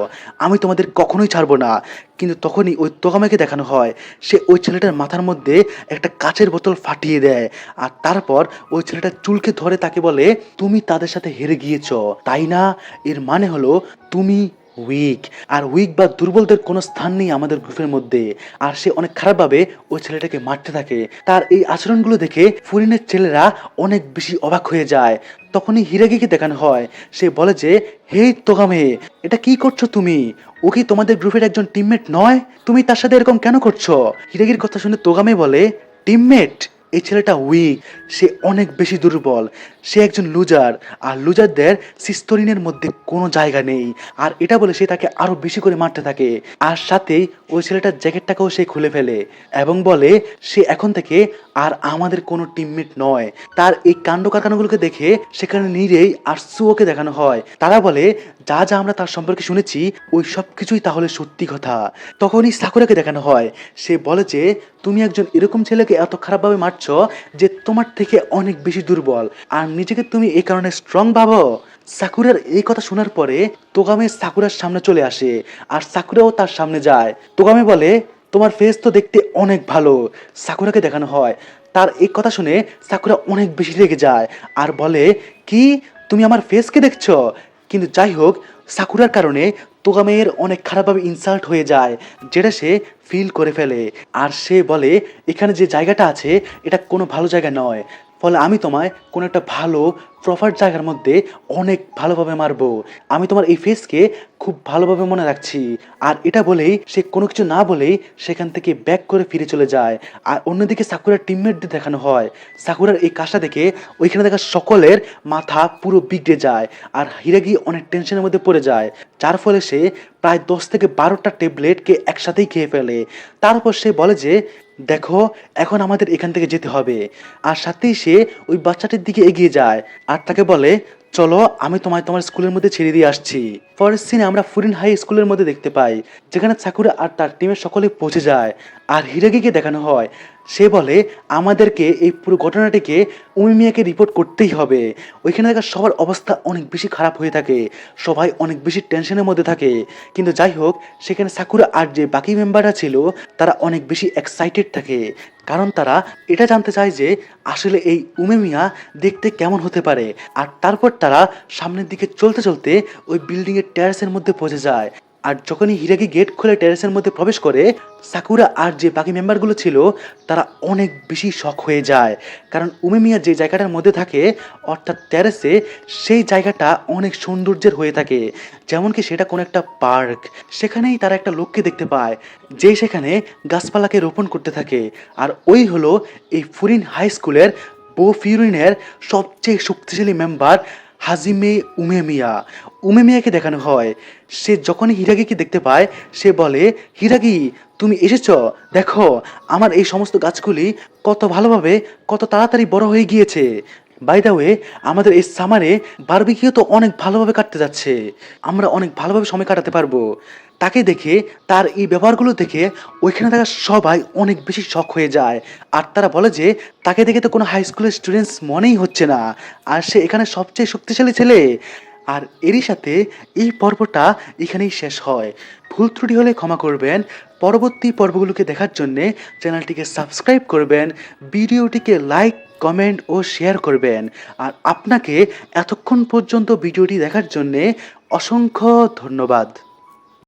আমি তোমাদের কখনোই ছাড়বো না। কিন্তু তখনই ওই তোগামেকে দেখানো হয় সে ওই ছেলেটার মাথার মধ্যে একটা কাচের বোতল ফাটিয়ে দেয়, আর তারপর ওই ছেলেটার চুলকে ধরে তাকে বলে, তুমি তাদের সাথে হেরে গিয়েছো তাই না? এর মানে হলো তুমি উইক, আর উইক বা দুর্বলদের কোনো স্থান নেই আমাদের গ্রুপের মধ্যে। আর সে অনেক খারাপভাবে ওই ছেলেটাকে মারতে থাকে। তার এই আচরণগুলো দেখে ফুরিনের ছেলেরা অনেক বেশি অবাক হয়ে যায়। তখনই হিরাগিকে দেখানো হয়, সে বলে যে হে তোগামে, এটা কি করছো তুমি? ও কি তোমাদের গ্রুপের একজন টিমমেট নয়? তুমি তার সাথে এরকম কেন করছো? হিরাগির কথা শুনে তোগামে বলে, টিমমেট? এই ছেলেটা উইক, সে অনেক বেশি দুর্বল, সে একজন লুজার, আর লুজারদের সিস্তরিনের মধ্যে কোনো জায়গা নেই। আর এটা বলে সে তাকে আরো বেশি করে মারতে থাকে, আর সাথেই ওই ছেলেটার জ্যাকেটটাকেও সে খুলে ফেলে এবং বলে সে এখন থেকে আর আমাদের কোনো টিমমেট নয়। তার এই কাণ্ড কারখানাগুলোকে দেখে সেখানে নিরেই আর সুওকে দেখানো হয়। তারা বলে যা যা আমরা তার সম্পর্কে শুনেছি ওই সব কিছুই তাহলে সত্যি কথা। তখনই সাকুরাকে দেখানো হয়, সে বলে যে তুমি একজন এরকম ছেলেকে এত খারাপভাবে মারছো যে তোমার থেকে অনেক বেশি দুর্বল, আর নিজেকে তুমি এই কারণে স্ট্রং ভাবো। সাকুরার এই কথা শোনার পরে তোগামে সাকুরার সামনে চলে আসে, আর সাকুরাও তার সামনে যায়। তোগামে বলে, তোমার ফেস তো দেখতে অনেক ভালো। সাকুরাকে দেখানো হয়, তার এই কথা শুনে সাকুরা অনেক বেশি রেগে যায় আর বলে, কি তুমি আমার ফেসকে দেখছো? কিন্তু যাই হোক, সাকুরার কারণে তোগামের অনেক খারাপভাবে ইনসাল্ট হয়ে যায়, যেটা সে ফিল করে ফেলে। আর সে বলে এখানে যে জায়গাটা আছে এটা কোনো ভালো জায়গা নয়, ফলে আমি তোমায় কোনো একটা ভালো প্রপার জায়গার মধ্যে অনেক ভালোভাবে মারবো। আমি তোমার এই ফেসকে খুব ভালোভাবে মনে রাখছি। আর এটা বলেই সে কোনো কিছু না বলেই সেখান থেকে ব্যাক করে ফিরে চলে যায়। আর অন্যদিকে সাকুরার টিমমেটদের দেখানো হয়, সাকুরার এই কাজটা দেখে ওইখানে দেখা সকলের মাথা পুরো বিগড়ে যায়, আর হিরাগি অনেক টেনশনের মধ্যে পড়ে যায়, যার ফলে সে প্রায় 10 থেকে 12টা ট্যাবলেটকে একসাথেই খেয়ে ফেলে। তারপর সে বলে যে দেখো, এখন আমাদের এখান থেকে যেতে হবে। আর সাথেই সে ওই বাচ্চাটির দিকে এগিয়ে যায় আর তাকে বলে, চলো আমি তোমায় তোমার স্কুলের মধ্যে ছেড়ে দিয়ে আসছি। পরের সিনে আমরা ফুরিন হাই স্কুলের মধ্যে দেখতে পাই, যেখানে সাকুরা আর তার টিমের সকলে পৌঁছে যায়। আর হিরাগিকে দেখানো হয়, সে বলে আমাদেরকে এই পুরো ঘটনাটিকে উমিমিয়াকে রিপোর্ট করতেই হবে। ওইখানে দেখা সবার অবস্থা অনেক বেশি খারাপ হয়ে থাকে, সবাই অনেক বেশি টেনশনের মধ্যে থাকে। কিন্তু যাই হোক, সেখানে সাকুরা আর যে বাকি মেম্বাররা ছিল তারা অনেক বেশি এক্সাইটেড থাকে, কারণ তারা এটা জানতে চায় যে আসলে এই উমেমিয়া দেখতে কেমন হতে পারে। আর তারপর তারা সামনের দিকে চলতে চলতে ওই বিল্ডিংয়ের টেরেসের মধ্যে পৌঁছে যায়। আর যখনই হিরাগি গেট খুলে টেরেসের মধ্যে প্রবেশ করে, সাকুরা আর যে বাকি মেম্বারগুলো ছিল তারা অনেক বেশি শক হয়ে যায়, কারণ উমেমিয়া যে জায়গাটার মধ্যে থাকে অর্থাৎ টেরেসে, সেই জায়গাটা অনেক সৌন্দর্যের হয়ে থাকে, যেমন কি সেটা কোনো একটা পার্ক। সেখানেই তারা একটা লোককে দেখতে পায় যে সেখানে গাছপালাকে রোপণ করতে থাকে, আর ওই হলো এই ফুরিন হাই স্কুলের ফিউরিনের সবচেয়ে শক্তিশালী মেম্বার হাজিমে উমেমিয়া। উমেমিয়াকে দেখানো হয়, সে যখনই হিরাগিকে দেখতে পায় সে বলে, হিরাগি তুমি এসেছো, দেখো আমার এই সমস্ত গাছগুলি কত ভালোভাবে কত তাড়াতাড়ি বড় হয়ে গিয়েছে। বাই দ্য ওয়ে, আমাদের এই সামারে বারবিকিউ তো অনেক ভালোভাবে কাটতে যাচ্ছে, আমরা অনেক ভালোভাবে সময় কাটাতে পারবো। তাকে দেখে, তার এই ব্যবহারগুলো দেখে ওইখানে থাকা সবাই অনেক বেশি শক হয়ে যায়, আর তারা বলে যে তাকে দেখে তো কোনো হাই স্কুলের স্টুডেন্টস মনেই হচ্ছে না, আর সে এখানে সবচেয়ে শক্তিশালী ছেলে। আর এরই সাথে এই পর্বটা এখানেই শেষ হয়। ভুল ত্রুটি হলে ক্ষমা করবেন। পরবর্তী পর্বগুলোকে দেখার জন্যে চ্যানেলটিকে সাবস্ক্রাইব করবেন, ভিডিওটিকে লাইক কমেন্ট ও শেয়ার করবেন। আর আপনাকে এতক্ষণ পর্যন্ত ভিডিওটি দেখার জন্যে অসংখ্য ধন্যবাদ।